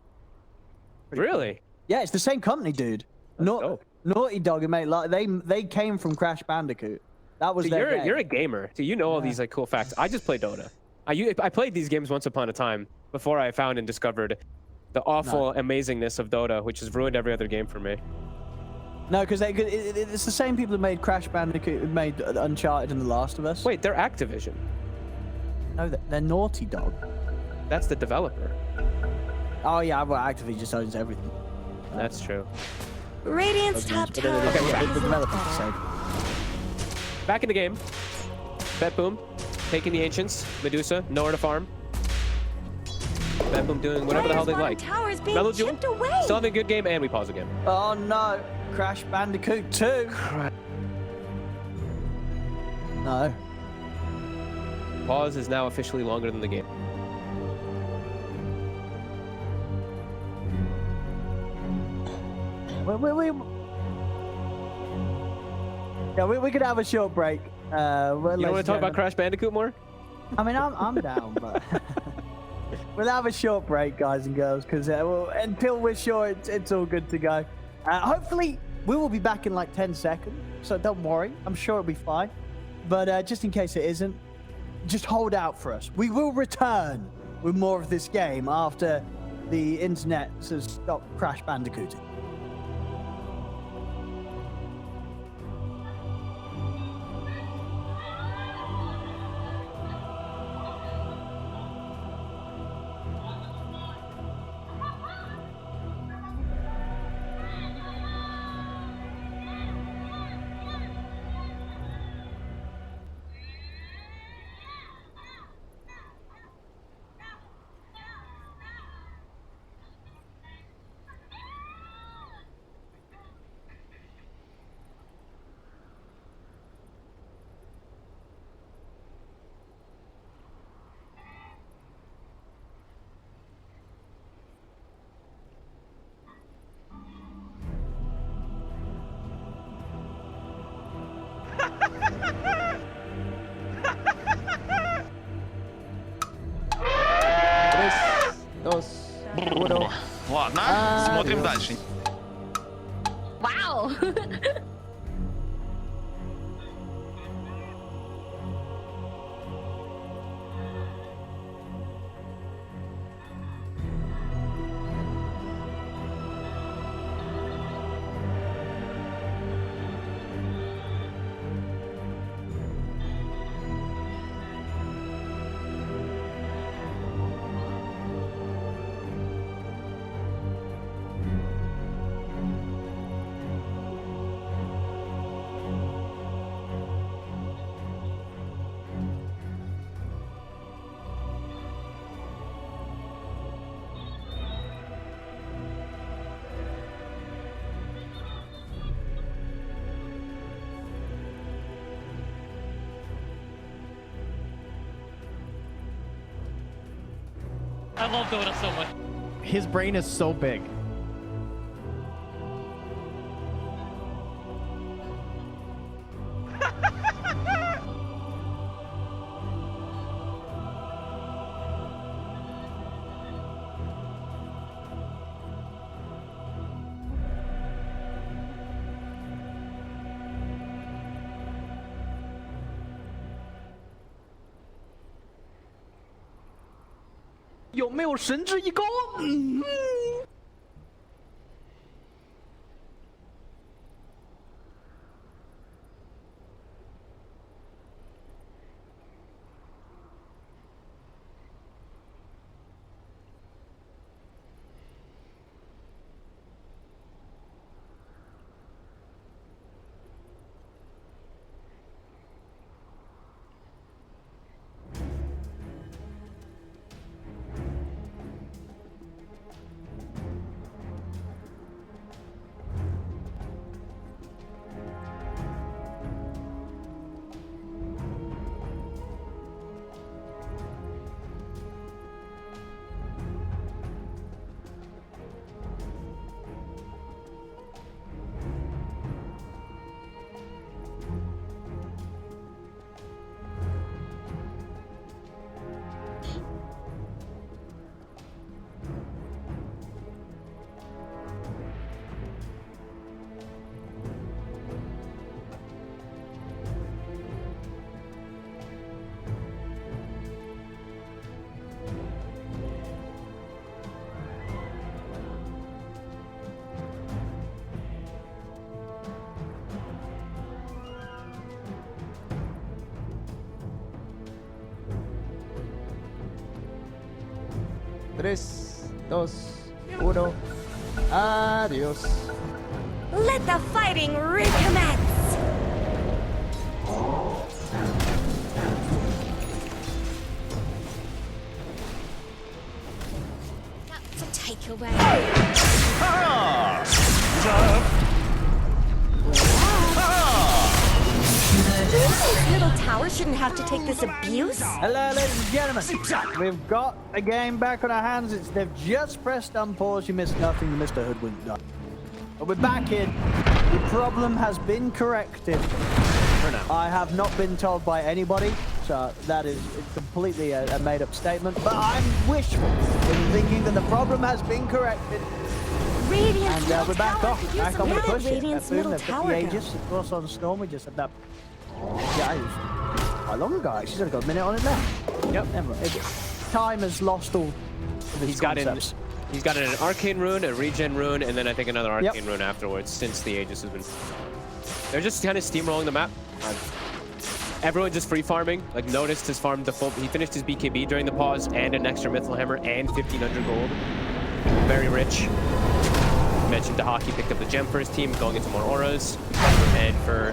Really? Yeah, it's the same company, dude. dope. Naughty Dog and made like they came from Crash Bandicoot. That was So their game. you're a gamer. So you know all these like cool facts. I just play Dota. I played these games once upon a time before I found and discovered the awful amazingness of Dota, which has ruined every other game for me. No, because it's the same people who made Crash Bandicoot, who made Uncharted and The Last of Us. Wait, they're Activision. No, they're Naughty Dog. That's the developer. Oh yeah, well Activision just owns everything. That's true. Radiant's top But tower. the developer's the same. Back in the game. BetBoom taking the Ancients. Medusa, nowhere to farm. BetBoom doing whatever the hell they like. Tower's being Mellojul, chipped away. still having a good game, and we pause again. Oh no, Crash Bandicoot 2. No. Pause is now officially longer than the game. We could have a short break. You don't want to talk about Crash Bandicoot more? I mean, I'm down, but we'll have a short break, guys and girls, because until we're sure it's all good to go. Hopefully, we will be back in like 10 seconds, so don't worry. I'm sure it'll be fine. But just in case it isn't, just hold out for us. We will return with more of this game after the internet has stopped Crash Bandicooting. Ладно, смотрим дальше. Wow. I love Dota so much. His brain is so big. Tres, dos, uno. Adios. Let the fighting recommence! That's a takeaway. This little tower shouldn't have to take this abuse. Hello, ladies and gentlemen. We've got a game back on our hands. They've just pressed unpause. You missed nothing. You missed a hoodwink done. But we're back in. The problem has been corrected. For now. I have not been told by anybody, so that is completely a made-up statement. But I'm wishful in thinking that the problem has been corrected. Radiant's And middle we're back tower off. could use Back some on the help. push. Radiant's middle They've got tower the down. Aegis. Of course, on Storm, we just had that. Yeah, it was quite long ago. She's only got a minute on it left. Yep. Never mind. Time has lost all of its He's got concepts. He's got an arcane rune, a regen rune, and then I think another arcane rune afterwards. Since the Aegis has been, they're just kind of steamrolling the map. Everyone just free farming. Like Noticed has farmed the full. He finished his BKB during the pause and an extra Mythal Hammer and 1,500 gold. Very rich. Mentioned Dahaki picked up the gem for his team, going into more auras, and for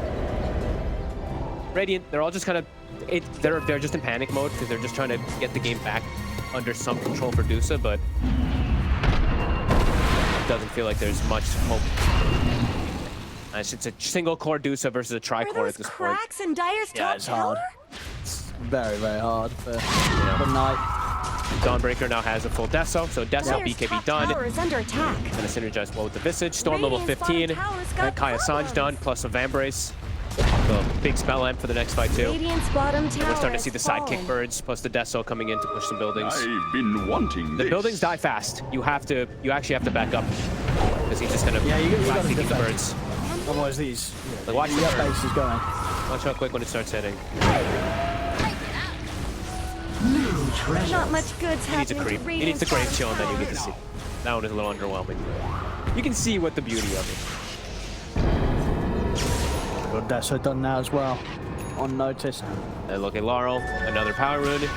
Radiant, they're all just kind of they're just in panic mode because they're just trying to get the game back under some control for Dusa, but it doesn't feel like there's much hope. It's a single core Dusa versus a Are tri-core those at this point. cracks in Dyer's Yeah, top it's hard. tower? It's very, very hard for the night. Dawnbreaker now has a full Deso, so Deso Dyer's BKB top done. tower is under attack. Gonna synergize well with the Visage. Storm level Radiant's 15. bottom tower's got Kaya Sanj problems. done, plus a Vambrace. The big spell lamp for the next fight too. Radiant's bottom tower We're starting to see the is sidekick falling. birds plus the Deso coming in to push some buildings. I've been wanting The buildings die fast. You actually have to back up because he's just gonna Yeah, you gotta keep the defend. birds. Otherwise, these Like, watch the the up bird. base is going. Watch how quick when it starts hitting. Not much good's He needs a happening. creep. He needs the grave chill, and then you get to see. That one is a little underwhelming. You can see what the beauty of it. Got Deso done now as well. Unnoticed. And look at Larl, another power rune. They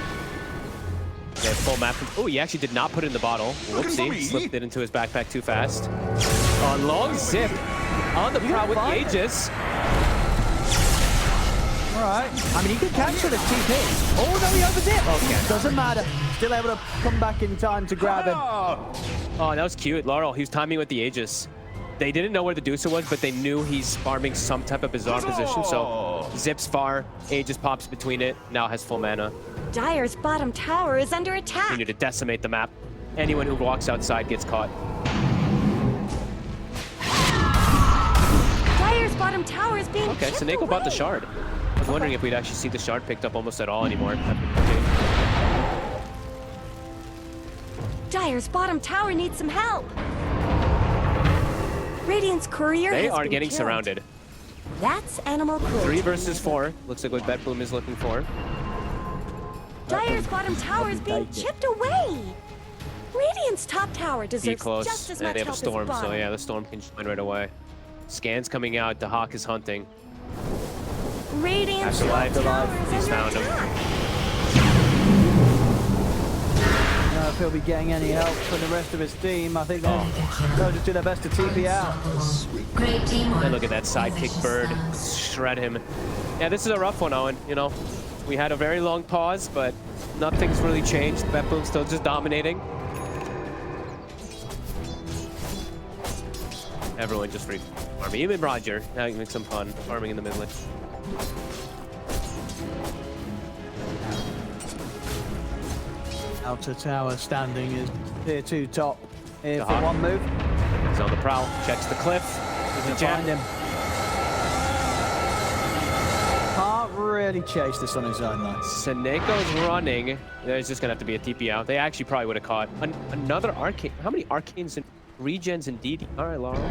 have full map. Oh, he actually did not put it in the bottle. Whoopsie, slipped it into his backpack too fast. A long zip on the prow with the Aegis. All right. I mean, he could cancel the TP. Oh, no, he overdipped. Okay. Doesn't matter. Still able to come back in time to grab him. Oh, that was cute. Larl, he was timing with the Aegis. They didn't know where the Deucer was, but they knew he's farming some type of bizarre position. So zips far, Aegis pops between it, now has full mana. Dire's bottom tower is under attack. You need to decimate the map. Anyone who walks outside gets caught. Dire's bottom tower is being Okay, chipped SoNNeiko away. bought the shard. I was wondering if we'd actually see the shard picked up almost at all anymore. Dire's bottom tower needs some help. Radiant's courier They has are been getting killed. surrounded. That's animal cruelty. 3 versus 4. Looks like what BetBoom is looking for. Dire's bottom tower is being chipped away. Radiant's top tower Be deserves close. just as And much they have a help as storm, so bottom. yeah, the storm can join right away. Scans coming out. The Hawk is hunting. Radiant's top Afterlife. tower is He's under found him. attack. I don't know if he'll be getting any help from the rest of his team. I think they'll just do their best to TP out. Great teamwork. And look at that sidekick bird. Shred him. Yeah, this is a rough one, Owen. You know, we had a very long pause, but nothing's really changed. BetBoom's still just dominating. Everyone just free farming. Even Rodjer having some fun farming in the mid lane. Outer tower standing is tier 2 top. Here The for Hawk. one move. He's on the prowl. Checks the cliff. Doesn't find him. Can't really chase this on his own though. SoNNeiko's running. There's just gonna have to be a TP out. They actually probably would have caught another arcane. How many arcanes and regens and DD? All right, Laurel.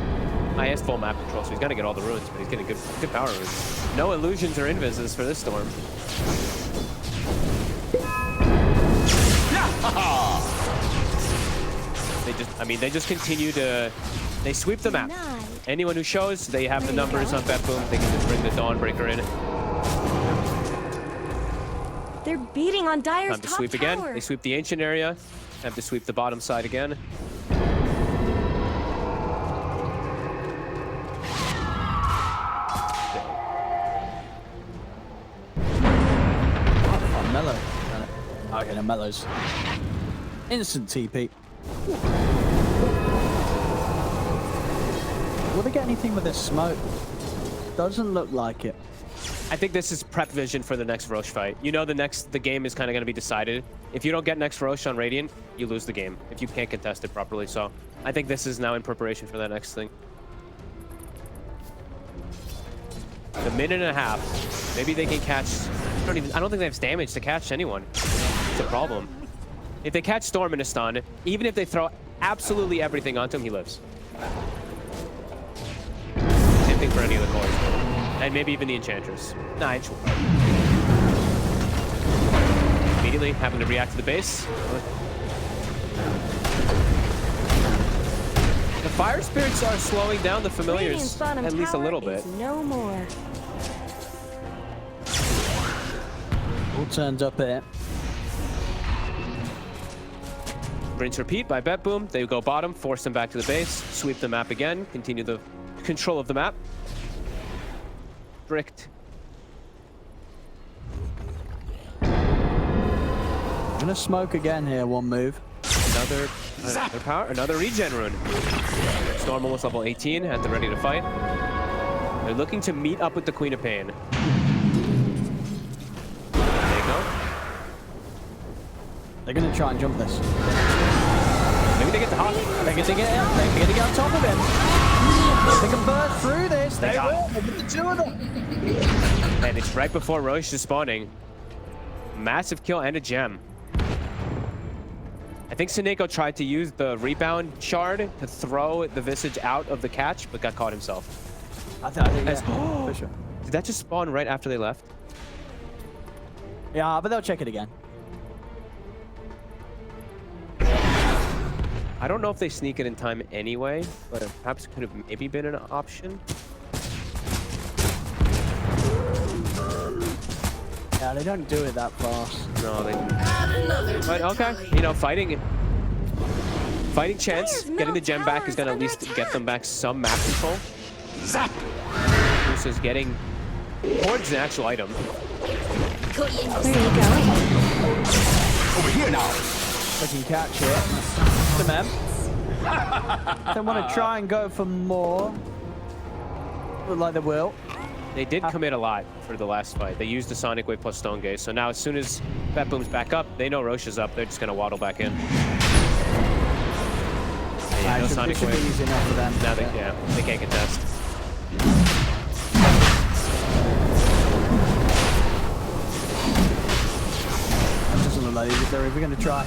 I asked full map control, so he's gonna get all the runes, but he's getting good power runes. No illusions or invises for this storm. They just continue to. They sweep the map. Denied. Anyone who shows, they have the numbers on BetBoom. They can just bring the Dawnbreaker in. They're beating on Dire's Time to top sweep again. tower. They sweep the ancient area. Have to sweep the bottom side again. Oh, Mellow. Okay, no, Mellow's. Instant TP. Will they get anything with this smoke? Doesn't look like it. I think this is prep vision for the next Roche fight. You know the game is kind of going to be decided. If you don't get next Roche on Radiant, you lose the game. If you can't contest it properly. So I think this is now in preparation for that next thing. A minute and a half. Maybe they can catch. I don't think they have damage to catch anyone. It's a problem. If they catch Storm in a stun, even if they throw absolutely everything onto him, he lives. Same thing for any of the cores. And maybe even the Enchantress. Nah, immediately having to react to the base. The Fire Spirits are slowing down the familiars Radiant's bottom at least a tower little bit. is no more. All turns up here. Rinse repeat by BetBoom. They go bottom, force them back to the base, sweep the map again, continue the control of the map. Bricked. I'm gonna smoke again here, one move. Another regen rune. Storm almost level 18 at the ready to fight. They're looking to meet up with the Queen of Pain. There you go. They're gonna try and jump this. Maybe they get the Hawk. They're gonna get on top of him. They can burst through this. They got will. With the two of them. And it's right before Roche is spawning. Massive kill and a gem. I think SoNNeiko tried to use the rebound shard to throw the Visage out of the catch, but got caught himself. I think yeah, for sure. Did that just spawn right after they left? Yeah, but they'll check it again. I don't know if they sneak it in time anyway, but it perhaps could have maybe been an option. Yeah, they don't do it that fast. No, they didn't. But okay, you know, fighting chance, getting the gem back is gonna at least get them back some map control. Zap! This is getting towards the actual item. There you go. Over here now. They can catch it. The mem. They want to try and go for more. Look like they will. They did commit a lot for the last fight. They used the Sonic Wave plus Stone Gaze, so now as soon as BetBoom's back up, they know Roche is up. They're just gonna waddle back in. Yeah, no Sonic should be Wave. easy enough for them. Now they can't contest. That doesn't look like they're even going to try.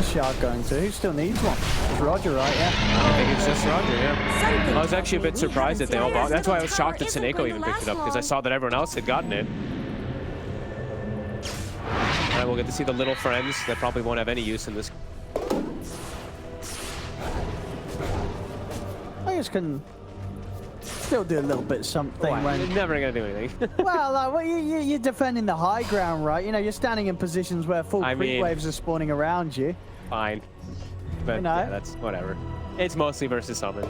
Where's Shark going to? Who still needs one? It's Rodjer, right? Yeah. I think it's just Rodjer, yeah. Something I was actually a bit tells me we surprised that they all haven't bought. That's why I was seen shocked that this SoNNeiko tower even isn't picked it up, going to because I last saw that everyone else had gotten it. All right, we'll get to see the little friends that probably won't have any use in this. I just can still do a little bit something They're when... never gonna do anything. well, you're defending the high ground, right? You know, you're standing in positions where full I creep mean- waves are spawning around you. Fine, but You know. yeah, that's whatever. It's mostly versus summons.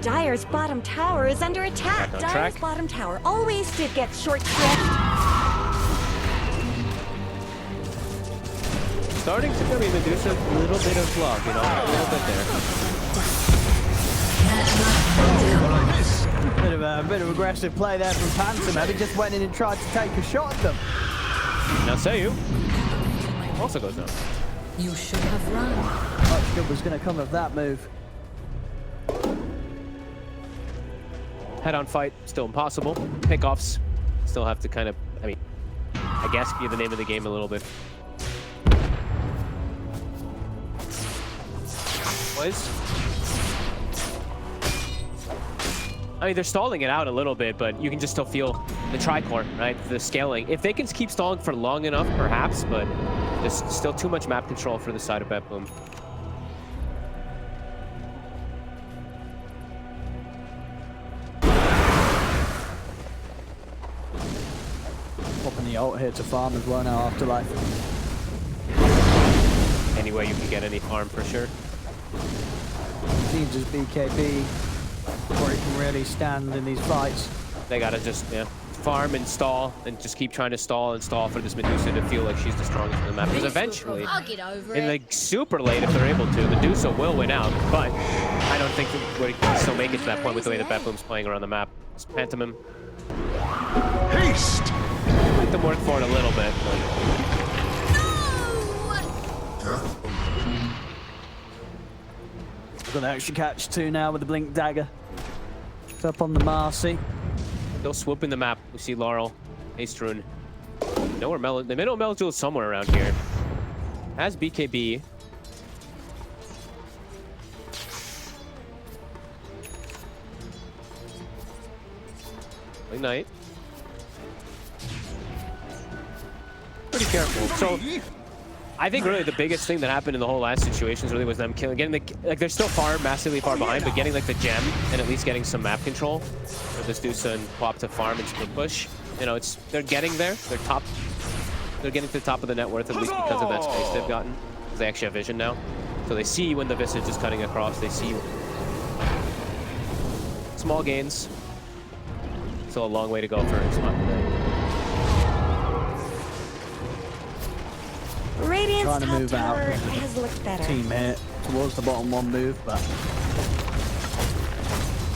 Dyer's bottom tower is under attack. Back on Dyer's track. bottom tower always did get short shrift. Starting to give me Medusa a little bit of luck, you know, a little bit there. Bit of aggressive play there from Pantemem. He just went in and tried to take a shot at them. Now Sawuw also goes down. You should have run. Much good was going to come of that move. Head-on fight, still impossible. Pickoffs, still have to kind of, I mean, I guess be the name of the game a little bit. Boys. I mean, they're stalling it out a little bit, but you can just still feel the tricore, right? The scaling. If they can keep stalling for long enough, perhaps, but there's still too much map control for the side of BetBoom. Popping the ult here to farm as well now, Afterlife. Any way you can get any farm for sure. Needs his BKB before he can really stand in these fights. They gotta just, farm and stall, and just keep trying to stall and stall for this Medusa to feel like she's the strongest in the map. Because eventually, I'll get over in it. like super late if they're able to, Medusa will win out. But I don't think we can still make it to that point with the way that BetBoom's playing around the map. It's Pantemem. Haste! Let them work for it a little bit. We're going to actually catch two now with the Blink Dagger. It's up on the Marcy. They'll swoop in the map. We see Larl, Haste Rune. Know where the middle Mellojul is somewhere around here. Has BKB. Ignite. Pretty careful. So, I think really the biggest thing that happened in the whole last situations really was them getting the, like they're still massively far behind, but getting like the gem and at least getting some map control for this Dusa and Quap to farm and split push. You know, they're getting there. They're getting to the top of the net worth at least because of that space they've gotten. Because they actually have vision now. So they see when the Visage is cutting across. They see small gains. Still a long way to go for Smart. Radiant's Trying to top move out. tower has looked better. Team hit towards the bottom one move, but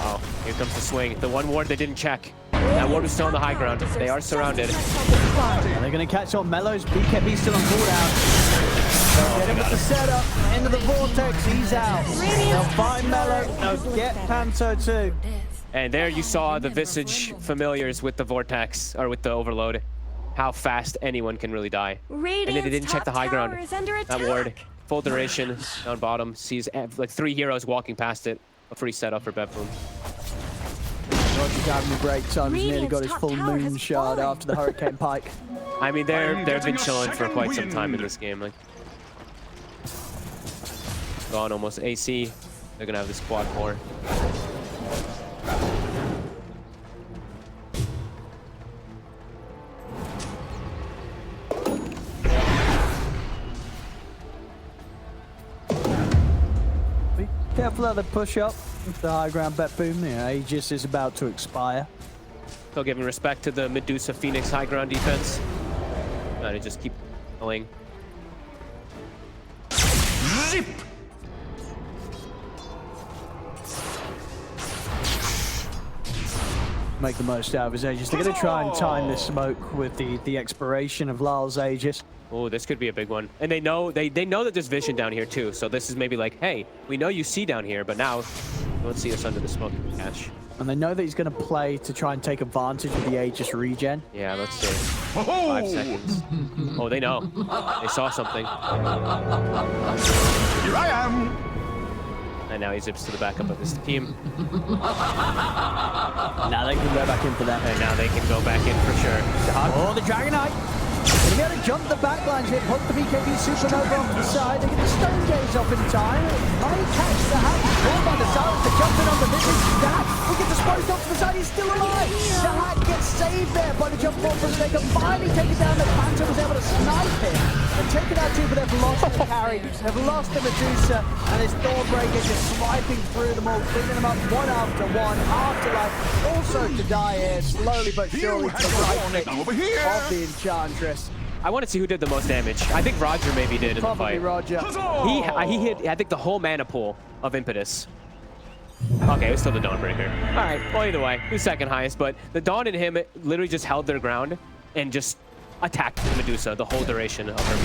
Oh, here comes the swing. The one ward they didn't check. That ward is still on the high ground. They are surrounded. Are they going to catch on Mellows? BKB still on cooldown. Get him with the setup. Into the vortex. He's out. They'll find Mellow. They'll get Panto too. And there you saw the Visage familiars with the vortex, or with the overload. How fast anyone can really die. And then they didn't check the high ground. That ward, full duration, down bottom, sees like 3 heroes walking past it. A free setup for BetBoom. Rodjer's having a great time. He's nearly got his full moon shard after the Hurricane Pike. I mean, they've been chilling for quite some time in this game. Like, gone almost AC. They're gonna have this quad core. Be careful how they push up with the high ground BetBoom. The Aegis is about to expire. Still giving respect to the Medusa Phoenix high ground defense. Trying to just keep going. Zip! Make the most out of his Aegis. They're going to try and time this smoke with the expiration of Larl's Aegis. Oh, this could be a big one. And they know that there's vision down here too. So this is maybe like, hey, we know you see down here, but now you won't see us under the smoke cache. And they know that he's going to play to try and take advantage of the Aegis regen. Yeah, let's see. 5 seconds. Oh, they know. They saw something. Here I am! And now he zips to the backup of his team. Now they can go back in for that. And now they can go back in for sure. Oh, the Dragonite. They're going to jump the backlines here, poke the BKB Supernova off the side. They get the Stone Gaze off in time. Might catch the hat. Called by the Silence to jump in on the Visage. The hat will get disposed off to the side. He's still alive. The hat gets saved there by the jump force. They can finally take it down. The Phantom was able to snipe him. They've taken out 2, but they've lost the carry. They've lost the Medusa. And his Thornbreaker just swiping through them all, cleaning them up one after one. Afterlife also to die here, slowly but surely to the right click of the Enchantress. I want to see who did the most damage. I think Rodjer maybe did in the Probably fight. Rodjer. He hit, I think, the whole mana pool of Impetus. Okay, it was still the Dawnbreaker. All right, well, either way, who's second highest? But the Dawn and him literally just held their ground and just attacked Medusa the whole duration of her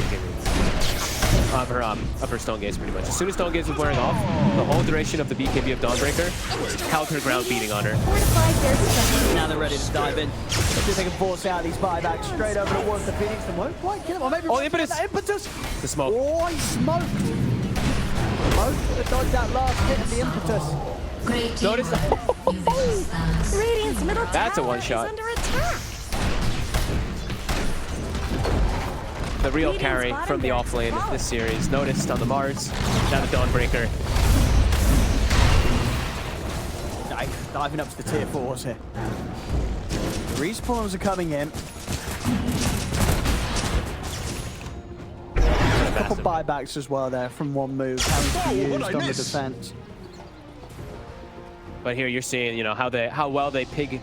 of her Stone Gaze, pretty much. As soon as Stone Gaze was wearing off, the whole duration of the BKB of Dawnbreaker held her ground, beating on her. Now they're ready to dive in. See if they can force out these buybacks straight over towards the Phoenix. They won't quite kill him. Or maybe Impetus! Impetus! The smoke. Oh, he smoked! Most of the dodge that last hit of the Impetus. Notice that. Radiant's middle That's a tower one-shot. is under attack. The real carry from the offlane of this series. Noticed on the Mars. Now the Dawnbreaker. Diving up to the tier 4s here. The respawns are coming in. A couple buybacks as well there from one move having to be used on the defense. But here you're seeing, you know, how well they piggy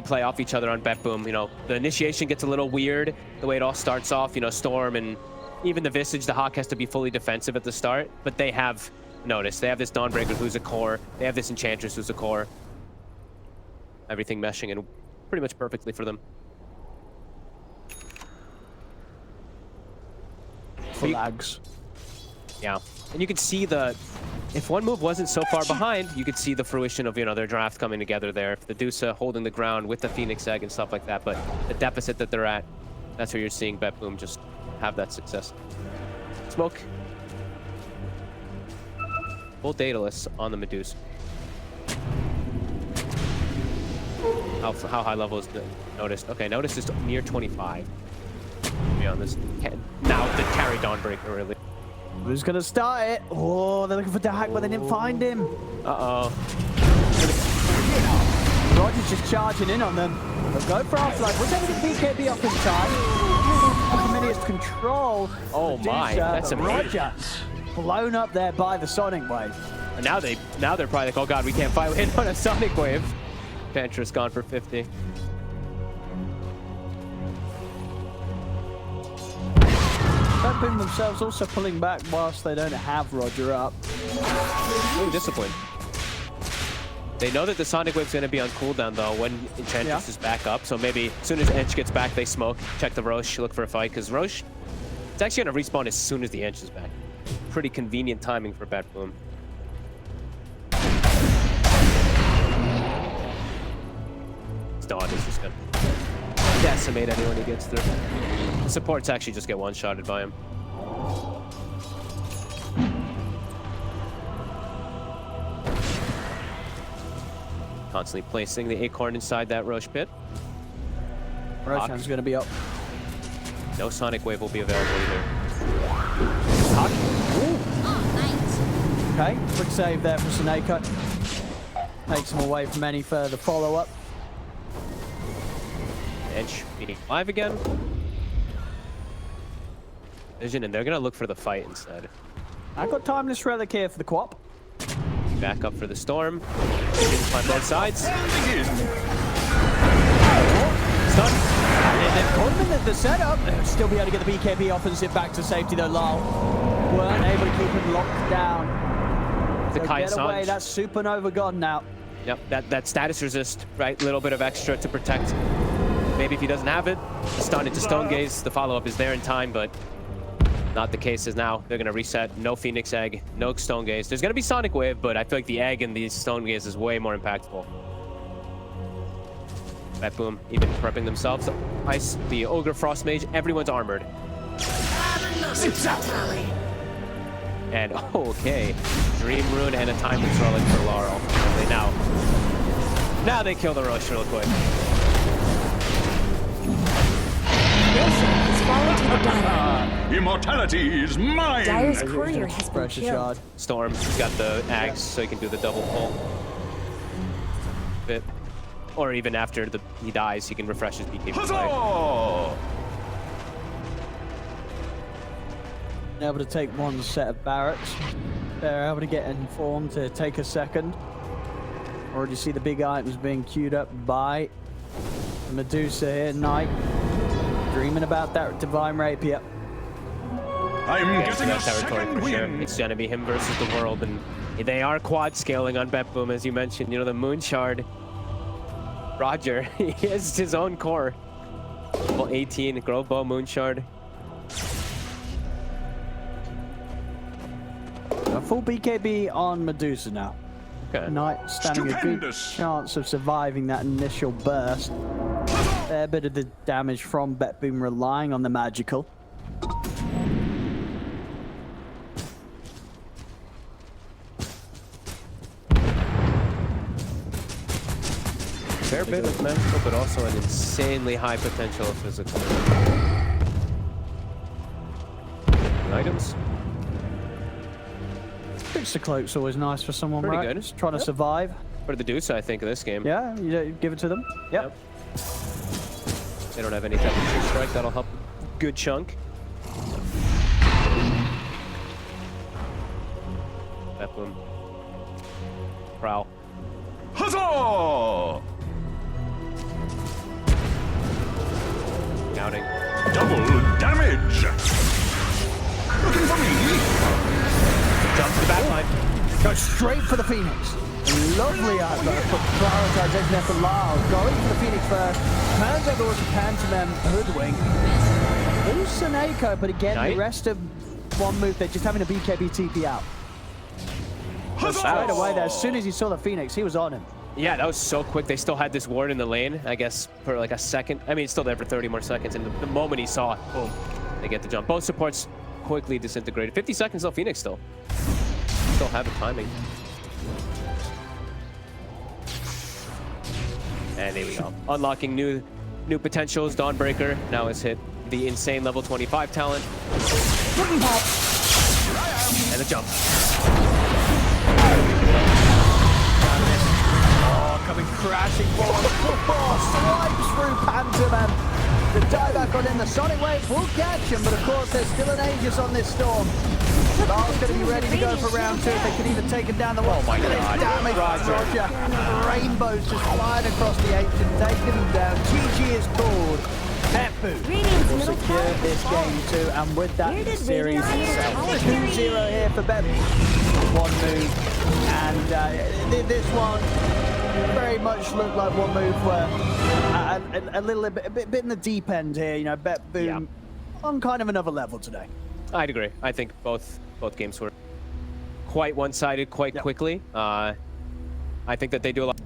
play off each other on BetBoom. You know, the initiation gets a little weird the way it all starts off. You know, Storm and even the Visage, the Hawk has to be fully defensive at the start, but they have noticed. They have this Dawnbreaker who's a core. They have this Enchantress who's a core. Everything meshing in pretty much perfectly for them. Flags. Yeah, and you can see if one move wasn't so far behind, you could see the fruition of, you know, their draft coming together there. The Medusa holding the ground with the Phoenix Egg and stuff like that, but the deficit that they're at, that's where you're seeing BetBoom just have that success. Smoke. Full Daedalus on the Medusa. How high level is the Noticed? Okay, Noticed is near 25. Be on this. Now the carry Dawnbreaker, really. Who's gonna start it? Oh, they're looking for Daxak, but they didn't find him. Uh-oh. Rodjer's just charging in on them. They'll go for Afterlife. We're taking the BKB off in time. Community's control. Oh my, that's amazing. Rodjer blown up there by the Sonic Wave. And now they're probably like, oh god, we can't fight him on a Sonic Wave. Enchantress gone for 50. BetBoom themselves also pulling back whilst they don't have Rodjer up. Really disciplined. They know that the Sonic Wave's going to be on cooldown, though, when Enchantress is back up. So maybe as soon as Ench gets back, they smoke, check the Roche, look for a fight. Because Roche, it's actually going to respawn as soon as the Ench is back. Pretty convenient timing for BetBoom. Dawn is just going to decimate anyone he gets through. The supports actually just get one-shotted by him. Constantly placing the Acorn inside that Roche pit. Roshan's going to be up. No Sonic Wave will be available either. Hawk. Oh, nice. Okay, quick save there for SoNNeiko. Takes him away from any further follow-up. Ench being alive again. Vision, and they're going to look for the fight instead. I got Timeless Relic here for the Quap. Back up for the Storm. Vision's on both sides. And begin. Stun. And they've caught him in the setup. They'll still be able to get the BKB offensive back to safety, though. Larl weren't able to keep him locked down. The So Kai get away. Sanj. That's Supernova gone now. Yep, that status resist, right? Little bit of extra to protect. Maybe if he doesn't have it, the stun into Stone Gaze. The follow-up is there in time, but not the case is now. They're going to reset. No Phoenix Egg, no Stone Gaze. There's going to be Sonic Wave, but I feel like the Egg and the Stone Gaze is way more impactful. BetBoom even prepping themselves. Ice, the Ogre Frost Mage, everyone's armored. And okay, Dream Rune and a Timeless Relic for Larl. Now they kill the Roche real quick. Has fallen to the Dire. Immortality is mine. Dire's courier has been Pressure killed. shard. Storm, he's got the axe, so he can do the double pull. Bit. Or even after he dies, he can refresh his BKB. Huzzah! Able to take one set of barracks. They're able to get informed to take a second. Already see the big items being queued up by Medusa here, Knight. Dreaming about that Divine Rapier. I'm Getting to getting that a territory second for sure. win. It's gonna be him versus the world, and they are quad scaling on BetBoom, as you mentioned. You know, the Moon Shard. Rodjer, he has his own core. Level 18, Grove Bow Moon Shard. A full BKB on Medusa now. Okay. Knight standing a good Stupendous. chance of surviving that initial burst. Fair bit of the damage from BetBoom relying on the magical. Fair bit of mental, but also an insanely high potential of physical. Items. Fix the cloak's always nice for someone, Pretty right? good. Just trying to survive. For the Deuce, I think, of this game. Yeah, you give it to them. Yep. They don't have any type of true strike. That'll help a good chunk. BetBoom. Prowl. Huzzah! Scouting. Double damage. Looking for me. Jump to the back line. Go straight for the Phoenix. Lovely advert for prioritization there for Larl. Going for the Phoenix first. Turns over towards the Pantomem Hoodwink. Lose SoNNeiko, but again, Knight? the rest of one move, they're just having a BKB TP out. Straight away there, as soon as he saw the Phoenix, he was on him. Yeah, that was so quick. They still had this ward in the lane, I guess, for like a second. I mean, it's still there for 30 more seconds, and the moment he saw it, boom, they get the jump. Both supports quickly disintegrated. 50 seconds till Phoenix still. Still have the timing. And there we go. Unlocking new potentials. Dawnbreaker now has hit the insane level 25 talent. And the jump. Oh, coming crashing forward. Swipes through Pantomem. The dieback on in the Sonic Wave will catch him, but of course there's still an Aegis on this Storm. Larl's going to be ready to go for round two if they can even take him down the wall. Oh my Look at God. this damage from Rodjer. Rainbows just flying across the Ancient, taking him down. GG is called. BetBoom Radiant's will middle secure tower this has fallen. game too, and with that, Where the did series Radiant itself. tower 2-0 here for BetBoom. one move, and this one very much looked like one move where a little bit in the deep end here. You know, BetBoom on kind of another level today. I'd agree. I think both games were quite one-sided quite quickly. I think that they do a lot.